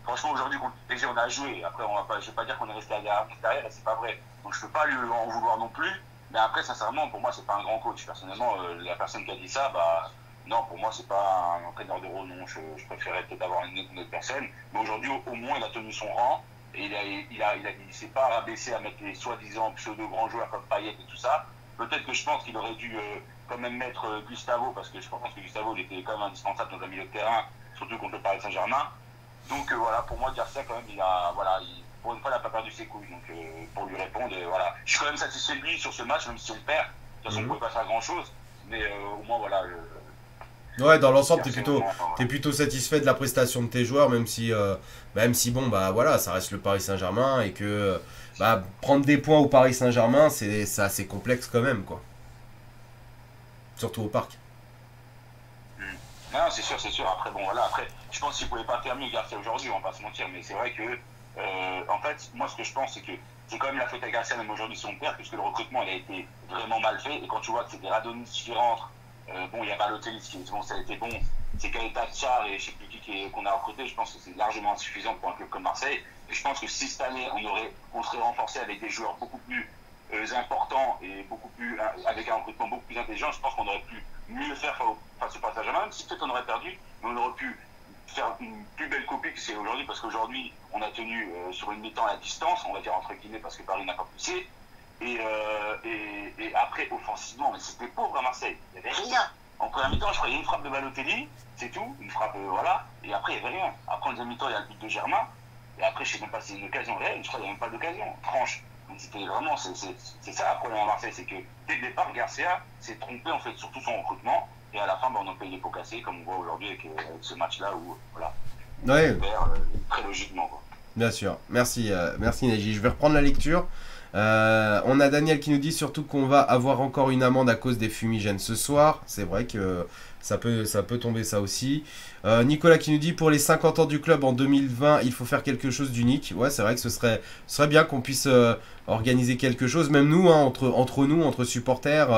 Franchement, aujourd'hui, contre le PSG, on a joué. Après, je ne vais pas dire qu'on est resté derrière, c'est pas vrai. Donc, je ne peux pas lui en vouloir non plus. Mais après, sincèrement, pour moi, c'est pas un grand coach. Personnellement, la personne qui a dit ça, non, pour moi, c'est pas un entraîneur d'Euro, non. Je préférais peut-être avoir une autre personne. Mais aujourd'hui, au moins, il a tenu son rang. Et il s'est pas rabaissé à mettre les soi-disant pseudo-grands joueurs comme Payet et tout ça. Peut-être que je pense qu'il aurait dû quand même mettre Gustavo, parce que je pense que Gustavo, il était quand même indispensable dans un milieu de terrain, surtout contre le Paris Saint-Germain. Donc voilà, pour moi, Garcia, quand même, pour une fois, il n'a pas perdu ses couilles. Donc pour lui répondre, voilà. Je suis quand même satisfait de lui sur ce match, même si on perd. De toute façon, on ne pouvait pas faire grand-chose. Mais au moins, voilà. Ouais, dans l'ensemble, t'es plutôt satisfait de la prestation de tes joueurs, même si bon, bah voilà, ça reste le Paris Saint-Germain et que bah, prendre des points au Paris Saint-Germain, c'est assez complexe quand même, quoi. Surtout au parc. Non, c'est sûr, c'est sûr. Après, bon, voilà. Après, je pense qu'il ne pouvait pas faire mieux Garcia aujourd'hui, on va pas se mentir. Mais c'est vrai que, en fait, moi, ce que je pense, c'est que c'est quand même la faute à Garcia, même aujourd'hui, son père, puisque le recrutement, il a été vraiment mal fait. Et quand tu vois que c'est des Radonis qui rentrent, bon, il y a Balotelli qui bon, ça a été bon. C'est Keita Tchar et je sais plus qui qu'on a recruté. Je pense que c'est largement insuffisant pour un club comme Marseille. Et je pense que si cette année, on serait renforcé avec des joueurs beaucoup plus importants et avec un recrutement beaucoup plus intelligent, je pense qu'on aurait pu mieux faire face au Paris Saint-Germain, même si peut-être on aurait perdu, mais on aurait pu faire une plus belle copie que c'est aujourd'hui, parce qu'aujourd'hui, on a tenu sur une mi-temps à la distance, on va dire entre guillemets, parce que Paris n'a pas poussé. Et après, offensivement, mais c'était pauvre à Marseille. Il n'y avait rien. En première mi-temps, je crois qu'il y a une frappe de Balotelli, c'est tout, une frappe, voilà. Et après, il n'y avait rien. Après, en deuxième mi-temps, il y a le but de Germain. Et après, je ne sais même pas si c'est une occasion réelle, je crois qu'il n'y a même pas d'occasion, franche. Donc c'était vraiment, c'est ça le problème à Marseille, c'est que dès le départ, Garcia s'est trompé en fait sur tout son recrutement. Et à la fin, on en paye les pots cassés, comme on voit aujourd'hui avec ce match-là où, voilà, Ouais. on perd très logiquement, quoi. Bien sûr. Merci, merci Neji. Je vais reprendre la lecture. On a Daniel qui nous dit surtout qu'on va avoir encore une amende à cause des fumigènes ce soir. C'est vrai que ça peut tomber ça aussi. Nicolas qui nous dit pour les 50 ans du club en 2020, il faut faire quelque chose d'unique. Ouais, c'est vrai que ce serait bien qu'on puisse organiser quelque chose, même nous, hein, entre nous, entre supporters,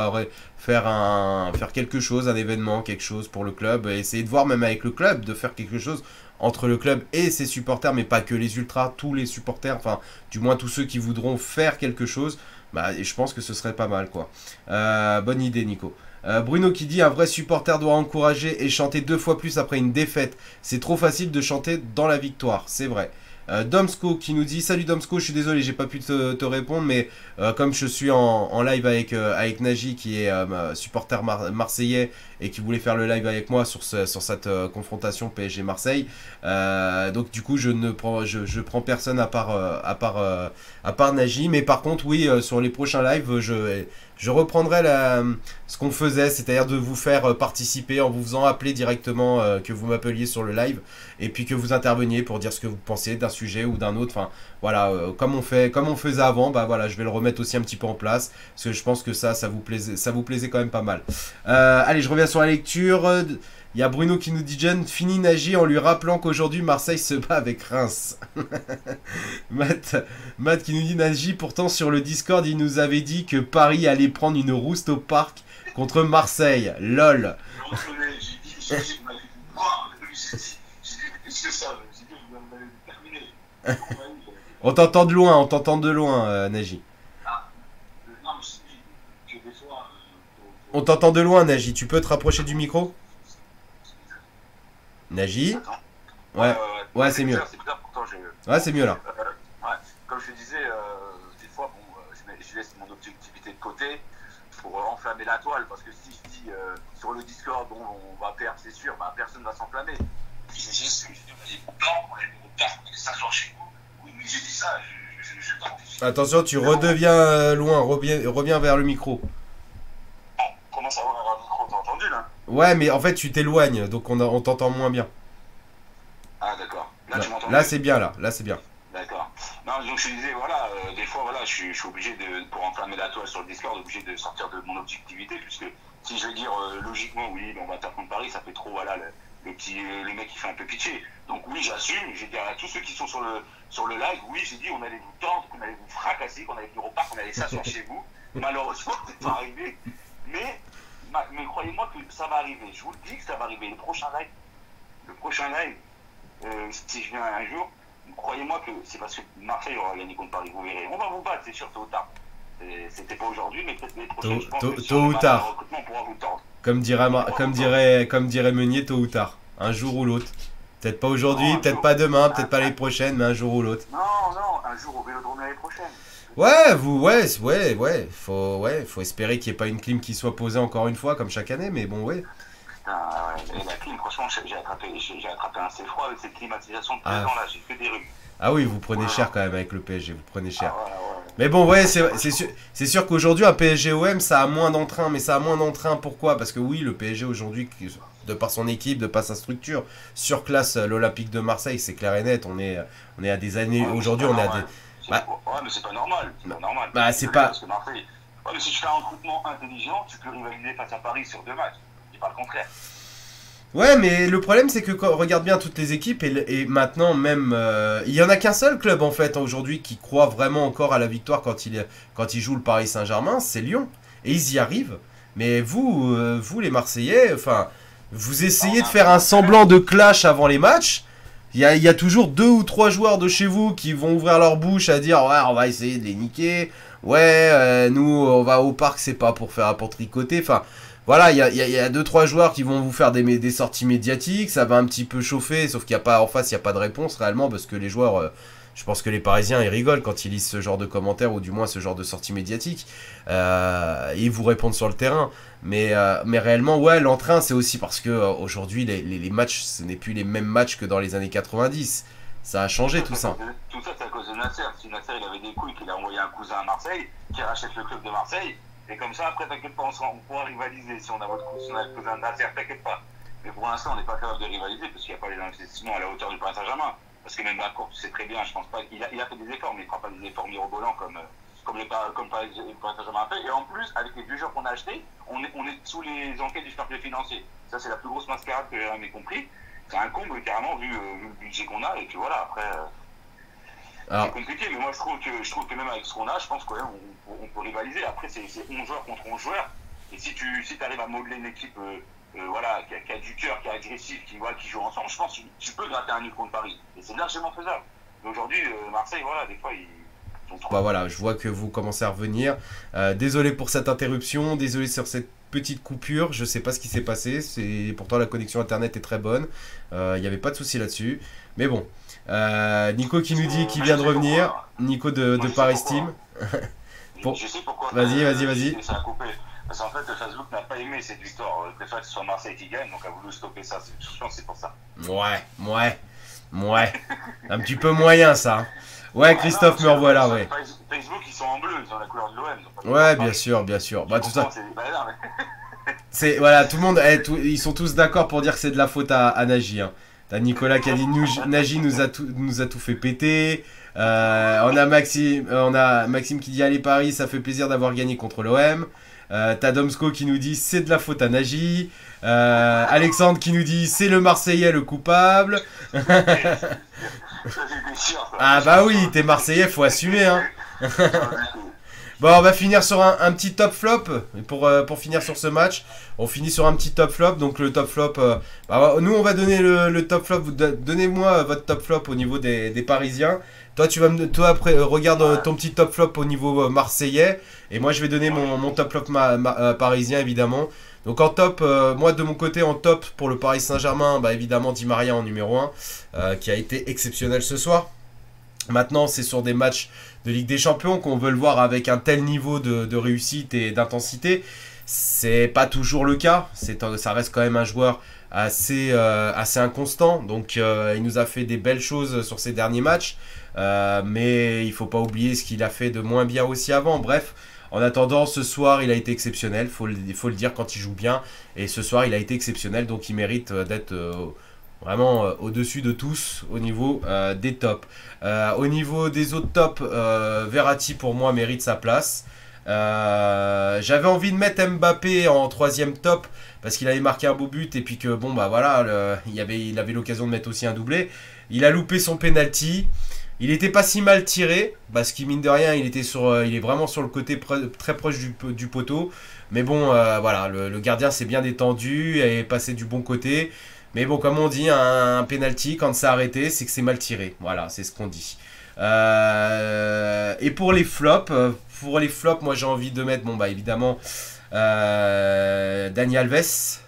faire quelque chose, un événement, quelque chose pour le club, et essayer de voir même avec le club de faire quelque chose entre le club et ses supporters, mais pas que les ultras, tous les supporters, enfin du moins tous ceux qui voudront faire quelque chose, bah, et je pense que ce serait pas mal, quoi. Bonne idée, Nico. Bruno qui dit un vrai supporter doit encourager et chanter 2 fois plus après une défaite. C'est trop facile de chanter dans la victoire, c'est vrai. Domsko qui nous dit salut Domsko, je suis désolé, j'ai pas pu te répondre, mais comme je suis en live avec Naji qui est supporter marseillais et qui voulait faire le live avec moi sur cette confrontation PSG Marseille, donc du coup je prends personne à part Naji, mais par contre oui, sur les prochains lives je reprendrai ce qu'on faisait, c'est-à-dire de vous faire participer en vous faisant appeler directement, que vous m'appeliez sur le live, et puis que vous interveniez pour dire ce que vous pensez d'un sujet ou d'un autre. Enfin, voilà, comme on faisait avant, bah voilà, je vais le remettre aussi un petit peu en place, parce que je pense que ça vous plaisait quand même pas mal. Allez, je reviens sur la lecture. Il y a Bruno qui nous dit John, fini Nagy en lui rappelant qu'aujourd'hui Marseille se bat avec Reims. Matt qui nous dit Nagy, pourtant sur le Discord, il nous avait dit que Paris allait prendre une rouste au parc contre Marseille. LOL. On t'entend de loin, Nagy. On t'entend de loin, Nagy. Tu peux te rapprocher du micro? Nagy? Ouais, c'est mieux. Ouais, c'est mieux là. Comme je te disais, des fois, bon, je laisse mon objectivité de côté pour enflammer la toile, parce que si je dis sur le Discord, bon, on va perdre, c'est sûr, bah, personne ne va s'enflammer. Puis j'ai juste que on est content, on est 5 jours chez vous. Oui, mais j'ai dit ça, Attention, tu redeviens loin, reviens vers le micro. Bon, comment ça va vers le micro, t'as entendu là? Ouais, mais en fait, tu t'éloignes, donc on t'entend moins bien. Ah, d'accord. Là, tu m'entends? Là, c'est bien, là c'est bien. D'accord. Non, donc je disais, voilà, des fois, voilà, je suis obligé pour enflammer la toile sur le Discord, obligé de sortir de mon objectivité, puisque si je veux dire logiquement, oui, on va taper contre Paris, ça fait trop, voilà, le mec qui fait un peu pitcher. Donc oui, j'assume, j'ai dit à tous ceux qui sont sur le live, oui, j'ai dit, on allait vous tendre, qu'on allait vous fracasser, qu'on allait venir au parc, qu'on allait s'asseoir chez vous. Malheureusement, c'est pas arrivé. Mais croyez-moi que ça va arriver. Je vous le dis que ça va arriver. Le prochain live, si je viens un jour, croyez-moi que c'est parce que Marseille aura gagné contre Paris, vous verrez. On va vous battre, c'est sûr, tôt ou tard. C'était pas aujourd'hui, mais peut-être les prochains, je pense que tôt ou tard. Le recrutement pourra vous tordre. comme dirait Meunier, tôt ou tard. Un jour ou l'autre. Peut-être pas aujourd'hui, peut-être pas demain, peut-être pas l'année prochaine, mais un jour ou l'autre. Non, un jour au Vélodrome l'année prochaine. Faut espérer qu'il n'y ait pas une clim qui soit posée encore une fois, comme chaque année, mais bon, ouais. Putain, et la clim, franchement, j'ai attrapé un froid avec cette climatisation de 2 ans là, j'ai fait des rhumes. Ah oui, vous prenez cher quand même avec le PSG, vous prenez cher. Ah, ouais. Mais bon, ouais, c'est sûr qu'aujourd'hui, un PSG-OM, ça a moins d'entrain. Mais ça a moins d'entrain, pourquoi? Parce que oui, le PSG aujourd'hui, de par son équipe, de par sa structure, surclasse l'Olympique de Marseille, c'est clair et net. On est à des années... Aujourd'hui, on est à des... Ouais, mais c'est pas normal. C'est pas normal. C'est pas... Parce que Marseille... Ouais, mais si tu fais un recrutement intelligent, tu peux rivaliser face à Paris sur 2 matchs. Je dis pas le contraire. Ouais, mais le problème, c'est que quand on regarde bien toutes les équipes, et maintenant même... il y en a qu'un seul club, en fait, aujourd'hui, qui croit vraiment encore à la victoire quand il joue le Paris Saint-Germain, c'est Lyon. Et ils y arrivent. Mais vous les Marseillais, enfin, vous essayez de faire un semblant de clash avant les matchs. Il y a toujours 2 ou 3 joueurs de chez vous qui vont ouvrir leur bouche à dire « Ouais, on va essayer de les niquer. Ouais, nous, on va au parc, c'est pas pour tricoter. » Enfin... Voilà, il y a 2-3 joueurs qui vont vous faire des sorties médiatiques, ça va un petit peu chauffer, sauf qu'il n'y a pas en face, il n'y a pas de réponse réellement, parce que les joueurs, je pense que les Parisiens, ils rigolent quand ils lisent ce genre de commentaires, ou du moins ce genre de sorties médiatiques, et ils vous répondent sur le terrain. Mais réellement, ouais, l'entrain, c'est aussi parce que aujourd'hui, les matchs, ce n'est plus les mêmes matchs que dans les années 90. Ça a changé tout ça. Tout ça, c'est à cause de Nasser. Si Nasser, il avait des couilles, qu'il a envoyé un cousin à Marseille, qui rachète le club de Marseille, et comme ça, après, t'inquiète pas, on pourra rivaliser. Si on a le cousin de Nasser, t'inquiète pas. Mais pour l'instant, on n'est pas capable de rivaliser parce qu'il n'y a pas les investissements à la hauteur du Paris Saint-Germain. Parce que même Bacourt, tu sais très bien, je pense pas qu'il a fait des efforts, mais il ne fera pas des efforts mirobolants comme Paris Saint-Germain a fait. Et en plus, avec les 2 joueurs qu'on a achetés, on est sous les enquêtes du fair play financier. Ça, c'est la plus grosse mascarade que j'ai jamais compris. C'est un comble, carrément, vu le budget qu'on a. Et puis voilà, après. C'est compliqué, mais moi je trouve que même avec ce qu'on a, je pense qu'on peut rivaliser. Après, c'est 11 joueurs contre 11 joueurs. Et si tu arrives à modeler une équipe voilà, qui a du cœur, qui est agressif, qui joue ensemble, je pense que tu peux gratter un nul contre Paris. Et c'est largement faisable. Mais aujourd'hui, Marseille, voilà, des fois, ils sont trop. Bah voilà, je vois que vous commencez à revenir. Désolé pour cette interruption, désolé sur cette petite coupure. Je sais pas ce qui s'est passé. Pourtant, la connexion internet est très bonne. Il n'y avait pas de souci là-dessus. Mais bon. Nico qui nous dit qu'il vient de revenir. Nico de Paris Team. Je sais pourquoi. Vas-y. Ça a coupé. Parce qu'en fait, Facebook n'a pas aimé cette victoire. Il préfère que ce soit Marseille qui gagne, donc a voulu stopper ça. Je pense que c'est pour ça. Ouais. Un petit peu moyen ça. Ouais, Christophe, me revoilà, ouais. Facebook, ils sont en bleu, ils ont la couleur de l'OM. Ouais, bien sûr. Bah, tout ça. Voilà, tout le monde, ils sont tous d'accord pour dire que c'est de la faute à Nagy. Hein. T'as Nicolas qui a dit Nagy nous a tout fait péter. On a Maxime qui dit allez Paris, ça fait plaisir d'avoir gagné contre l'OM. T'as Domsko qui nous dit c'est de la faute à Nagy. Alexandre qui nous dit c'est le Marseillais le coupable. Ah bah oui, t'es Marseillais, faut assumer hein. Bon, on va finir sur un petit top flop pour finir sur ce match. On finit sur un petit top flop. Donc le top flop, nous on va donner le top flop. Donnez-moi votre top flop au niveau des Parisiens. Toi après regarde ton petit top flop au niveau marseillais. Et moi je vais donner mon top flop parisien évidemment. Donc en top, moi de mon côté en top pour le Paris Saint-Germain, évidemment Di Maria en numéro 1 qui a été exceptionnel ce soir. Maintenant, c'est sur des matchs de Ligue des Champions qu'on veut le voir avec un tel niveau de réussite et d'intensité. C'est pas toujours le cas. Ça reste quand même un joueur assez inconstant. Donc, il nous a fait des belles choses sur ces derniers matchs. Mais il faut pas oublier ce qu'il a fait de moins bien aussi avant. Bref, en attendant, ce soir, il a été exceptionnel. Faut le dire quand il joue bien. Et ce soir, il a été exceptionnel. Donc, il mérite d'être... vraiment au-dessus de tous au niveau des tops. Au niveau des autres tops, Verratti pour moi mérite sa place. J'avais envie de mettre Mbappé en 3e top parce qu'il avait marqué un beau but et puis que bon voilà, il avait l'occasion de mettre aussi un doublé. Il a loupé son penalty. Il était pas si mal tiré parce qu'il mine de rien il est vraiment sur le côté très proche du poteau. Mais bon voilà, le gardien s'est bien détendu et est passé du bon côté. Mais bon, comme on dit, un penalty, quand c'est arrêté, c'est que c'est mal tiré. Voilà, c'est ce qu'on dit. Et pour les flops, moi j'ai envie de mettre, évidemment, Dani Alves,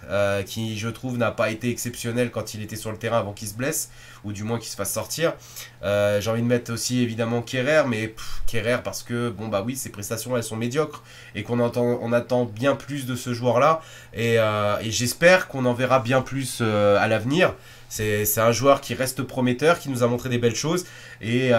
qui je trouve n'a pas été exceptionnel quand il était sur le terrain avant qu'il se blesse, ou du moins qu'il se fasse sortir. J'ai envie de mettre aussi évidemment Kerrer, mais Kerrer parce que bon bah oui, ses prestations elles sont médiocres et on attend bien plus de ce joueur-là, et j'espère qu'on en verra bien plus à l'avenir. C'est un joueur qui reste prometteur, qui nous a montré des belles choses et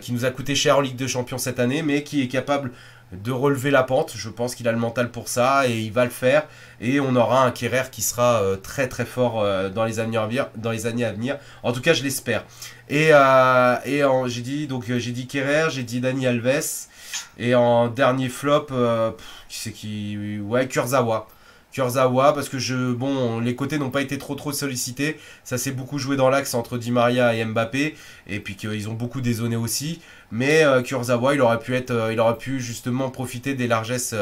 qui nous a coûté cher en Ligue des Champions cette année, mais qui est capable de relever la pente. Je pense qu'il a le mental pour ça et il va le faire. Et on aura un Kerrer qui sera très très fort dans les années à venir. En tout cas, je l'espère. J'ai dit Kerrer, j'ai dit Dani Alves. Et en dernier flop, qui c'est qui... Ouais, Kurzawa. Kurzawa, parce que les côtés n'ont pas été trop sollicités. Ça s'est beaucoup joué dans l'axe entre Di Maria et Mbappé. Et puis qu'ils ont beaucoup dézonné aussi. Mais Kurzawa, il aurait pu justement profiter des largesses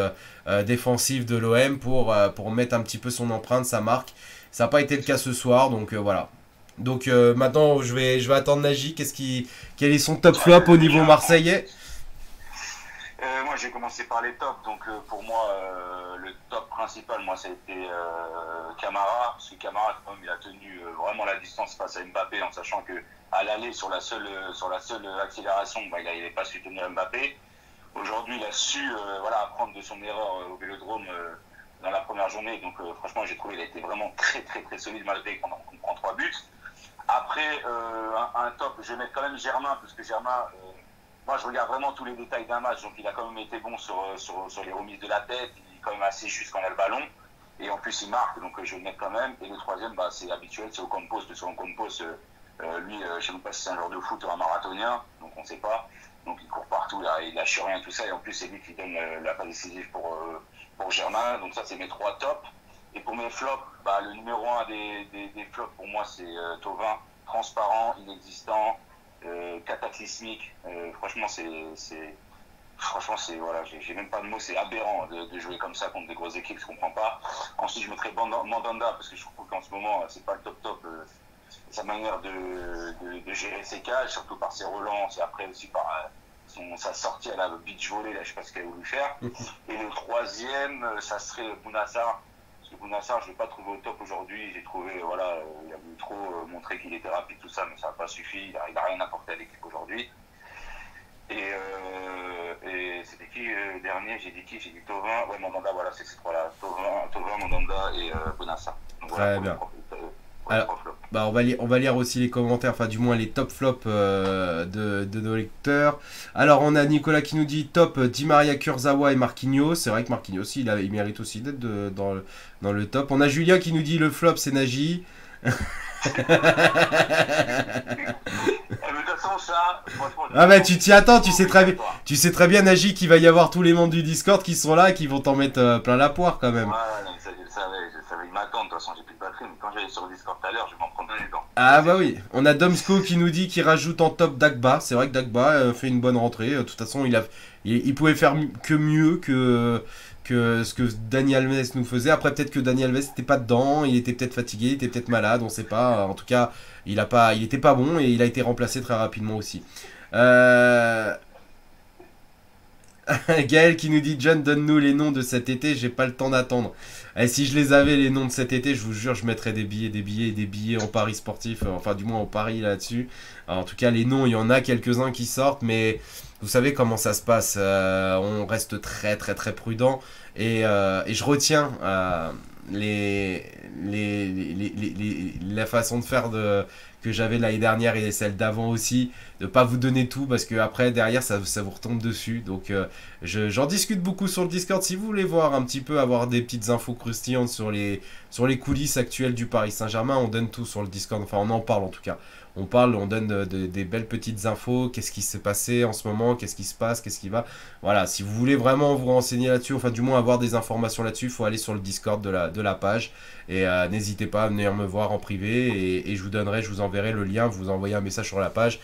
défensives de l'OM pour mettre un petit peu son empreinte, sa marque. Ça n'a pas été le cas ce soir, donc voilà. Donc maintenant, je vais attendre Nagy. Quel est son top flop au niveau marseillais? Moi, j'ai commencé par les tops. Donc, pour moi, le top principal, moi, ça a été Camara. Parce que Camara, quand même, il a tenu vraiment la distance face à Mbappé, en sachant que à l'aller sur la seule accélération, bah, il n'avait pas su tenir Mbappé. Aujourd'hui, il a su apprendre de son erreur au Vélodrome dans la première journée. Donc, franchement, j'ai trouvé qu'il a été vraiment très solide malgré qu'on prend 3 buts. Après, un top, je vais mettre quand même Germain, parce que Germain... moi, je regarde vraiment tous les détails d'un match, donc il a quand même été bon sur les remises de la tête, il est quand même assez juste quand il a le ballon, et en plus il marque, donc je vais le mettre quand même. Et le troisième, bah, c'est habituel, c'est Ocampos, parce qu'Ocampos, lui, je ne sais même pas si c'est un joueur de foot ou un marathonien, donc on ne sait pas, donc il court partout, il lâche rien, tout ça, et en plus c'est lui qui donne la passe décisive pour Germain, donc ça c'est mes 3 tops. Et pour mes flops, bah, le numéro 1 des flops pour moi c'est Thauvin, transparent, inexistant, cataclysmique. Franchement, voilà, j'ai même pas de mots, c'est aberrant de jouer comme ça contre des grosses équipes, je comprends pas. Ensuite, je mettrais Mandanda parce que je trouve qu'en ce moment, c'est pas le top. Sa manière de gérer ses cages, surtout par ses relances et après aussi par sa sortie à la beach volley, là, je sais pas ce qu'elle a voulu faire. Et le troisième, ça serait Bounassar. Parce que Bounassar, je ne l'ai pas trouvé au top aujourd'hui. J'ai trouvé, il a voulu trop montrer qu'il était rapide, tout ça, mais ça n'a pas suffi. Il n'a rien apporté à l'équipe aujourd'hui. Et c'était qui dernier? J'ai dit qui? J'ai dit Thauvin. Ouais, Mandanda, voilà, c'est ces trois-là. Tovin, Mandanda et Bounassar. Donc, voilà, très bien. Alors, bah on va lire aussi les commentaires, enfin du moins les top flops de nos lecteurs. Alors on a Nicolas qui nous dit top Di Maria, Kurzawa et Marquinhos. C'est vrai que Marquinhos aussi, il mérite aussi d'être dans le top. On a Julien qui nous dit le flop c'est Nagy. Ah bah tu t'y attends, tu sais très bien Nagy qu'il va y avoir tous les membres du Discord qui sont là et qui vont t'en mettre plein la poire quand même. Ouais, je le savais, il m'attend, de toute façon j'ai plus de batterie, mais quand j'allais sur le Discord tout à l'heure, je vais m'en prendre les dents. Ah bah oui, on a Domsco qui nous dit qu'il rajoute en top Dagba. C'est vrai que Dagba fait une bonne rentrée, de toute façon il pouvait faire que mieux que ce que Dani Alves nous faisait. Après peut-être que Dani Alves n'était pas dedans, il était peut-être fatigué, il était peut-être malade, on sait pas. En tout cas, il était pas bon et il a été remplacé très rapidement aussi. Gaël qui nous dit John, donne-nous les noms de cet été, j'ai pas le temps d'attendre. Et si je les avais les noms de cet été, je vous jure, je mettrais des billets en paris sportif, enfin du moins en paris là-dessus. En tout cas, les noms, il y en a quelques-uns qui sortent, mais vous savez comment ça se passe. On reste très prudent et je retiens la façon de faire que j'avais l'année dernière et celle d'avant aussi, de pas vous donner tout parce que après derrière ça vous retombe dessus. Donc j'en discute beaucoup sur le Discord si vous voulez voir un petit peu, avoir des petites infos croustillantes sur les coulisses actuelles du Paris Saint-Germain. On donne tout sur le Discord, enfin on en parle en tout cas. On donne des belles petites infos, qu'est-ce qui s'est passé en ce moment, qu'est-ce qui se passe, qu'est-ce qui va. Voilà, si vous voulez vraiment vous renseigner là-dessus, enfin du moins avoir des informations là-dessus, il faut aller sur le Discord de la page. Et n'hésitez pas à venir me voir en privé et je vous enverrai le lien, vous envoyez un message sur la page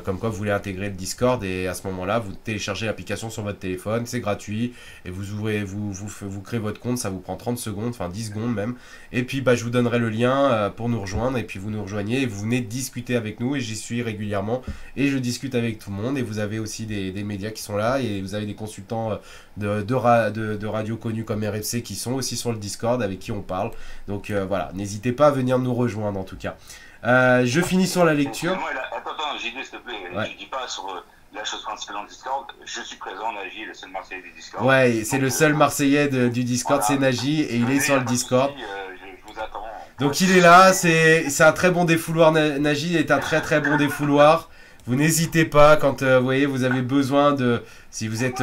comme quoi vous voulez intégrer le Discord et à ce moment-là, vous téléchargez l'application sur votre téléphone, c'est gratuit et vous ouvrez, vous créez votre compte, ça vous prend 30 secondes, enfin 10 secondes même. Et puis je vous donnerai le lien pour nous rejoindre et puis vous nous rejoignez et vous venez discuter avec nous et j'y suis régulièrement et je discute avec tout le monde. Et vous avez aussi des médias qui sont là et vous avez des consultants de radio connus comme RFC qui sont aussi sur le Discord avec qui on parle. Donc voilà, n'hésitez pas à venir nous rejoindre en tout cas. Je finis sur la lecture. Attends, JD, s'il te plaît, tu dis pas sur la chose principale dans le Discord. Je suis présent, Nagy, le seul Marseillais du Discord. Ouais, c'est le seul Marseillais du Discord, voilà. C'est Nagy, et il est sur le Discord. Je vous attends. Donc il est là, c'est un très bon défouloir. Nagy est un très très bon défouloir. Vous n'hésitez pas quand vous voyez, vous avez besoin de... Si vous êtes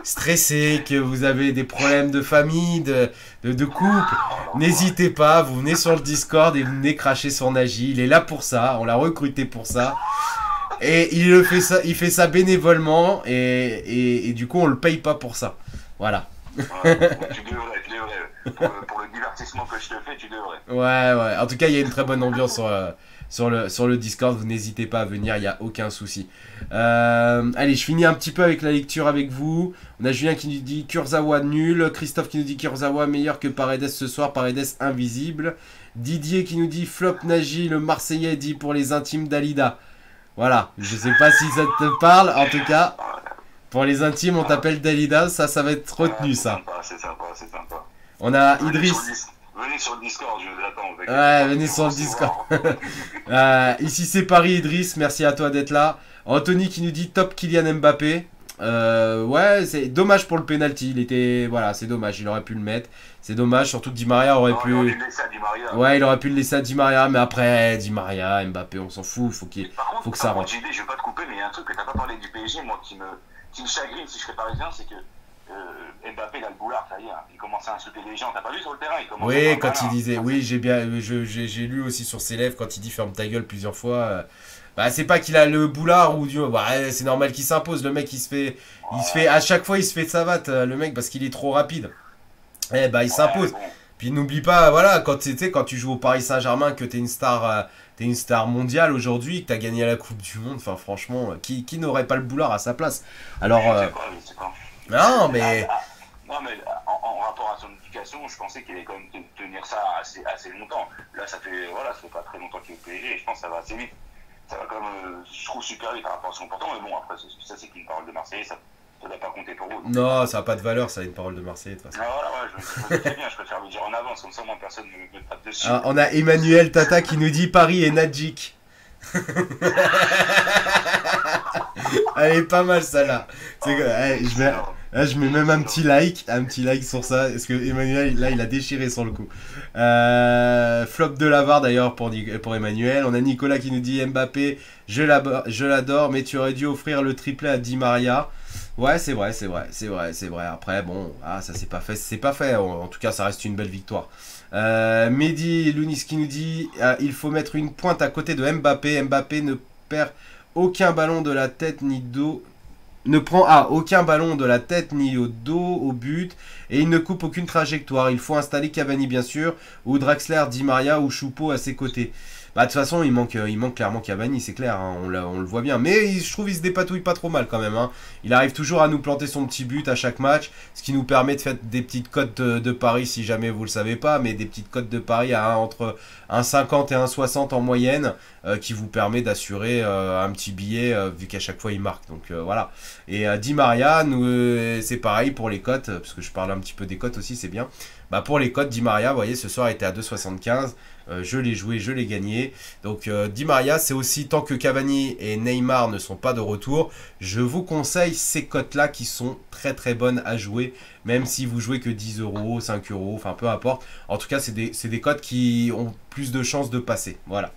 stressé, que vous avez des problèmes de famille, de couple, n'hésitez pas, vous venez sur le Discord et vous venez cracher sur Nagy. Il est là pour ça, on l'a recruté pour ça. Et il fait ça bénévolement et du coup on le paye pas pour ça. Voilà. Ouais, tu devrais. Pour le divertissement que je te fais, tu devrais. Ouais. En tout cas, il y a une très bonne ambiance sur le Discord. Vous n'hésitez pas à venir, il n'y a aucun souci. Allez, je finis un petit peu avec la lecture avec vous. On a Julien qui nous dit Kurzawa nul. Christophe qui nous dit Kurzawa meilleur que Paredes ce soir. Paredes invisible. Didier qui nous dit flop Nagy, le Marseillais dit pour les intimes d'Alida. Voilà, je sais pas si ça te parle, en tout cas, pour les intimes, on t'appelle Dalida, ça va être retenu, ça. C'est sympa. On a Idriss. Venez sur le Discord, je vous attends. Ouais, venez sur le Discord. Ici, c'est Paris, Idriss, merci à toi d'être là. Anthony qui nous dit top Kylian Mbappé. Ouais, c'est dommage pour le penalty. Il était, voilà, c'est dommage. Il aurait pu le mettre. C'est dommage, surtout que Di Maria aurait pu. Ouais, il aurait pu le laisser à Di Maria, mais après Di Maria, Mbappé, on s'en fout. Faut que ça rentre. JD, je vais pas te couper, mais il y a un truc que t'as pas parlé du PSG, moi, qui me chagrine si je serais parisien, c'est que Mbappé, il a le boulard, ça y est, il commençait à insulter les gens. T'as pas vu sur le terrain? Oui, quand il disait, oui, j'ai lu aussi sur ses lèvres quand il dit ferme ta gueule plusieurs fois. Bah, c'est pas qu'il a le boulard ou bah, c'est normal qu'il s'impose. Le mec, il se fait, à chaque fois, il se fait de savate, le mec, parce qu'il est trop rapide. Eh bah, il s'impose. Bon. Puis n'oublie pas, voilà, quand tu joues au Paris Saint-Germain, que t'es une star mondiale aujourd'hui, que t'as gagné la Coupe du Monde, enfin, franchement, qui n'aurait pas le boulard à sa place? Alors. Non, mais. Non, mais en rapport à son éducation, je pensais qu'il allait quand même tenir ça assez longtemps. Là, ça fait pas très longtemps qu'il est au PSG, et je pense que ça va assez vite. Ça va quand même, je trouve, super vite par rapport à son comportement, mais bon, après, ça c'est qu'une parole de Marseillais, ça ne doit pas compter pour vous. Non, ça n'a pas de valeur, ça, une parole de Marseillais, de toute façon. Ah, voilà, ouais, je très bien, je préfère le dire en avance, comme ça, moi, personne ne me tape dessus. Ah, on a Emmanuel Tata qui nous dit Paris et Nadjik. Elle est pas mal, ça, là. Je mets même un petit like sur ça, parce que Emmanuel, là, il a déchiré sur le coup. Flop de l'avare d'ailleurs pour Emmanuel. On a Nicolas qui nous dit Mbappé, je l'adore, mais tu aurais dû offrir le triplé à Di Maria. Ouais, c'est vrai. Après, bon, ça c'est pas fait. En tout cas, ça reste une belle victoire. Mehdi Lounis qui nous dit il faut mettre une pointe à côté de Mbappé. Mbappé ne perd aucun ballon de la tête ni dos. Ne prend aucun ballon de la tête ni au dos au but et il ne coupe aucune trajectoire. Il faut installer Cavani bien sûr, ou Draxler, Di Maria ou Choupo à ses côtés. Bah de toute façon il manque clairement Cavani, c'est clair, hein, on le voit bien. Mais je trouve qu'il se dépatouille pas trop mal quand même. Hein. Il arrive toujours à nous planter son petit but à chaque match, ce qui nous permet de faire des petites cotes de paris si jamais vous le savez pas, mais des petites cotes de paris à entre 1,50 et 1,60 en moyenne, qui vous permet d'assurer un petit billet vu qu'à chaque fois il marque. Donc voilà. Et Di Maria, c'est pareil pour les cotes, parce que je parle un petit peu des cotes aussi, c'est bien. Bah pour les cotes, Di Maria, vous voyez, ce soir était à 2,75. Je l'ai joué, je l'ai gagné. Donc Di Maria, c'est aussi tant que Cavani et Neymar ne sont pas de retour, je vous conseille ces cotes-là qui sont très très bonnes à jouer, même si vous jouez que 10 €, 5 €, enfin peu importe. En tout cas, c'est des cotes qui ont plus de chances de passer. Voilà.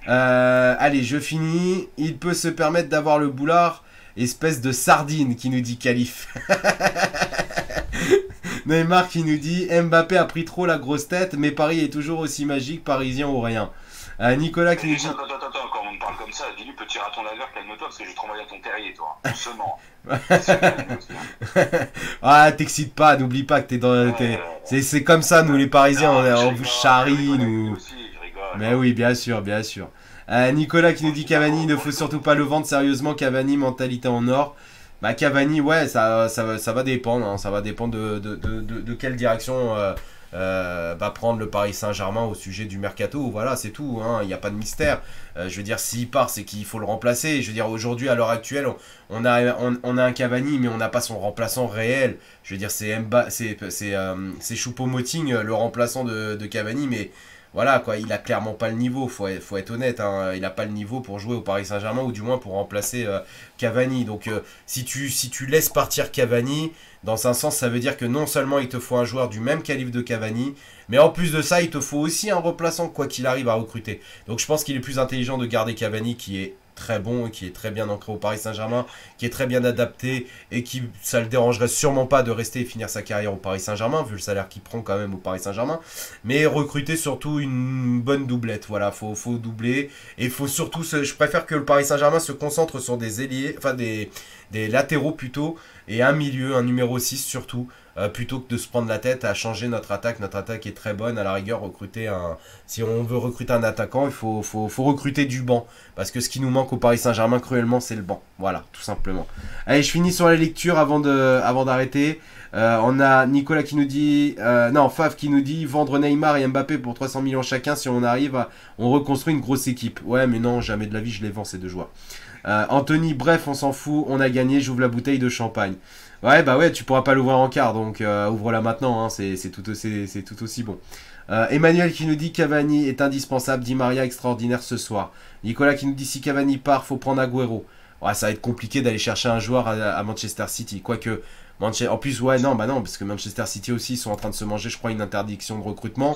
Allez, je finis. Il peut se permettre d'avoir le boulard, espèce de sardine, qui nous dit Khalif. Neymar qui nous dit Mbappé a pris trop la grosse tête, mais Paris est toujours aussi magique, parisien ou rien. Nicolas qui nous dit. Attends, quand on me parle comme ça, dis-lui petit raton laveur, calme-toi parce que je vais te renvoyer à ton terrier, toi. Doucement. T'excites pas, n'oublie pas que t'es dans. C'est comme ça, nous les Parisiens, on vous charrie, nous. Mais oui, bien sûr. Nicolas qui nous dit Cavani, il ne faut surtout pas le vendre sérieusement, Cavani, mentalité en or. Bah Cavani, ouais, ça va dépendre, hein, ça va dépendre de quelle direction va prendre le Paris Saint-Germain au sujet du mercato. Voilà, c'est tout, hein, il n'y a pas de mystère. Je veux dire, s'il part, c'est qu'il faut le remplacer. Je veux dire, aujourd'hui, à l'heure actuelle, on a un Cavani, mais on n'a pas son remplaçant réel. Je veux dire, c'est Choupo-Moting, le remplaçant de Cavani, mais voilà, quoi, il a clairement pas le niveau, faut être honnête, hein, il a pas le niveau pour jouer au Paris Saint-Germain, ou du moins pour remplacer Cavani. Donc si tu laisses partir Cavani, dans un sens, ça veut dire que non seulement il te faut un joueur du même calibre de Cavani, mais en plus de ça, il te faut aussi un remplaçant, quoi qu'il arrive à recruter. Donc je pense qu'il est plus intelligent de garder Cavani, qui est très bon, qui est très bien ancré au Paris Saint-Germain, qui est très bien adapté, et qui, ça le dérangerait sûrement pas de rester et finir sa carrière au Paris Saint-Germain, vu le salaire qu'il prend quand même au Paris Saint-Germain, mais recruter surtout une bonne doublette. Voilà, faut doubler, et faut surtout, je préfère que le Paris Saint-Germain se concentre sur des ailiers, enfin des latéraux plutôt, et un milieu, un numéro 6 surtout, plutôt que de se prendre la tête à changer notre attaque. Notre attaque est très bonne, à la rigueur, si on veut recruter un attaquant, il faut recruter du banc, parce que ce qui nous manque au Paris Saint-Germain cruellement, c'est le banc. Voilà, tout simplement. Allez, je finis sur la lecture avant d'arrêter. On a Nicolas qui nous dit, Fav qui nous dit, vendre Neymar et Mbappé pour 300 millions chacun, si on arrive on reconstruit une grosse équipe. Ouais, mais non, jamais de la vie je les vends ces deux joueurs. Anthony, bref, on s'en fout, on a gagné, j'ouvre la bouteille de champagne. Ouais, bah ouais, tu pourras pas l'ouvrir en quart, donc ouvre-la maintenant, hein, c'est tout aussi bon. Emmanuel qui nous dit Cavani est indispensable, Di Maria extraordinaire ce soir. Nicolas qui nous dit si Cavani part, faut prendre Agüero. Ouais, ça va être compliqué d'aller chercher un joueur à Manchester City, quoique en plus, ouais, non, parce que Manchester City aussi, ils sont en train de se manger, je crois, une interdiction de recrutement.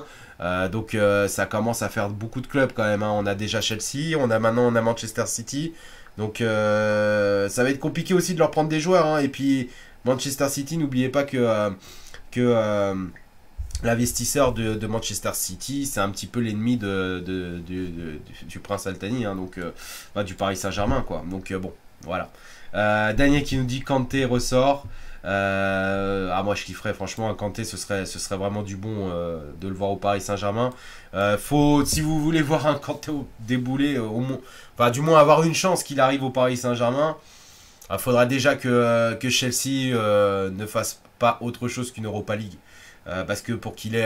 Donc ça commence à faire beaucoup de clubs quand même, hein. On a déjà Chelsea, maintenant on a Manchester City. Donc ça va être compliqué aussi de leur prendre des joueurs, hein. Et puis Manchester City, n'oubliez pas que l'investisseur de Manchester City, c'est un petit peu l'ennemi du prince Al-Thani, hein, donc du Paris Saint-Germain, quoi. Donc bon, voilà. Daniel qui nous dit Kanté ressort. Moi je kifferais franchement un Kanté, ce serait vraiment du bon de le voir au Paris Saint-Germain. Si vous voulez voir un Kanté débouler, du moins avoir une chance qu'il arrive au Paris Saint-Germain, il faudra déjà que Chelsea ne fasse pas autre chose qu'une Europa League. Parce que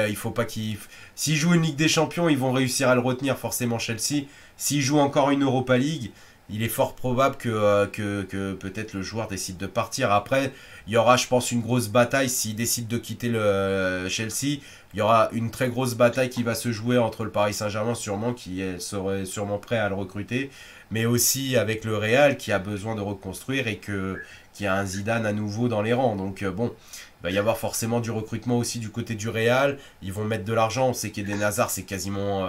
il faut pas qu'il... S'il joue une Ligue des Champions, ils vont réussir à le retenir forcément Chelsea. S'il joue encore une Europa League, il est fort probable que peut-être le joueur décide de partir. Après, il y aura, je pense, une grosse bataille. S'il décide de quitter le Chelsea, il y aura une très grosse bataille qui va se jouer entre le Paris Saint-Germain, sûrement, qui serait sûrement prêt à le recruter, mais aussi avec le Real, qui a besoin de reconstruire, et qui a un Zidane à nouveau dans les rangs. Donc bon, il va y avoir forcément du recrutement aussi du côté du Real. Ils vont mettre de l'argent. On sait qu'Eden Hazard, c'est quasiment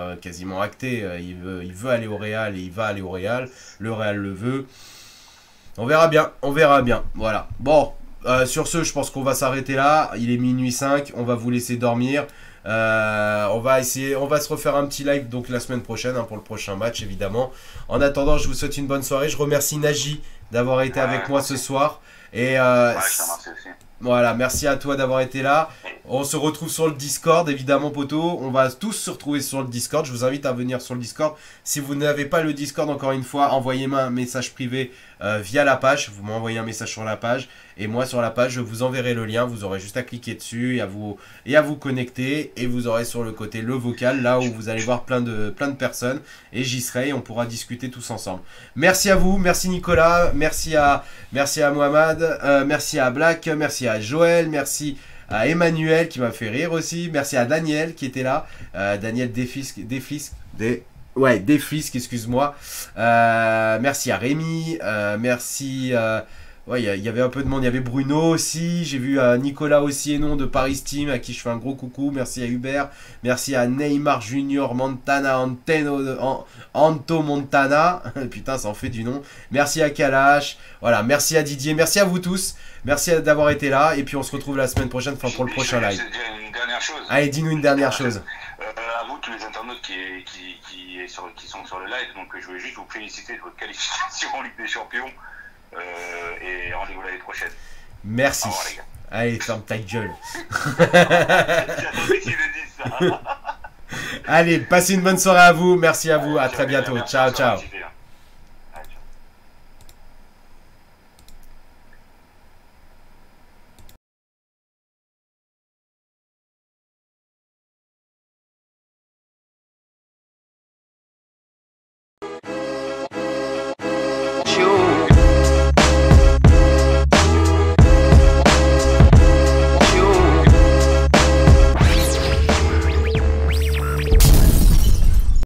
acté. Il veut aller au Real, et il va aller au Real. Le Real le veut. On verra bien. Voilà. Bon, sur ce, je pense qu'on va s'arrêter là. Il est minuit 5. On va vous laisser dormir. On va se refaire un petit live donc la semaine prochaine, hein, pour le prochain match, évidemment. En attendant, je vous souhaite une bonne soirée. Je remercie Naji d'avoir été avec moi ce soir. Et voilà, merci à toi d'avoir été là. On se retrouve sur le Discord, évidemment, poto. On va tous se retrouver sur le Discord. Je vous invite à venir sur le Discord. Si vous n'avez pas le Discord, encore une fois, envoyez-moi un message privé via la page. Vous m'envoyez un message sur la page. Et moi, sur la page, je vous enverrai le lien. Vous aurez juste à cliquer dessus et à vous connecter. Et vous aurez sur le côté le vocal, là où vous allez voir plein de personnes. Et j'y serai et on pourra discuter tous ensemble. Merci à vous. Merci Nicolas. Merci à Mohamed. Merci à Black. Merci à Joël. Merci à Emmanuel qui m'a fait rire aussi. Merci à Daniel qui était là. Daniel Desfisques, excuse-moi. Merci à Rémi. Merci. Ouais, il y avait un peu de monde. Il y avait Bruno aussi. J'ai vu Nicolas aussi et non de Paris Team, à qui je fais un gros coucou. Merci à Hubert. Merci à Neymar Junior Montana Anto Montana. Putain, ça en fait du nom. Merci à Kalash. Voilà, merci à Didier. Merci à vous tous. Merci d'avoir été là. Et puis on se retrouve la semaine prochaine pour le prochain live. Une dernière chose. Allez, dis-nous une dernière chose. À vous, tous les internautes qui sont sur le live, donc je voulais juste vous féliciter de votre qualification en Ligue des Champions. Et rendez-vous l'année prochaine. Merci. Au revoir, les gars. Allez, ferme ta gueule. J'attendais qu'il le dise ça. Allez, passez une bonne soirée à vous. Merci à vous. À très bientôt. Ciao, ciao.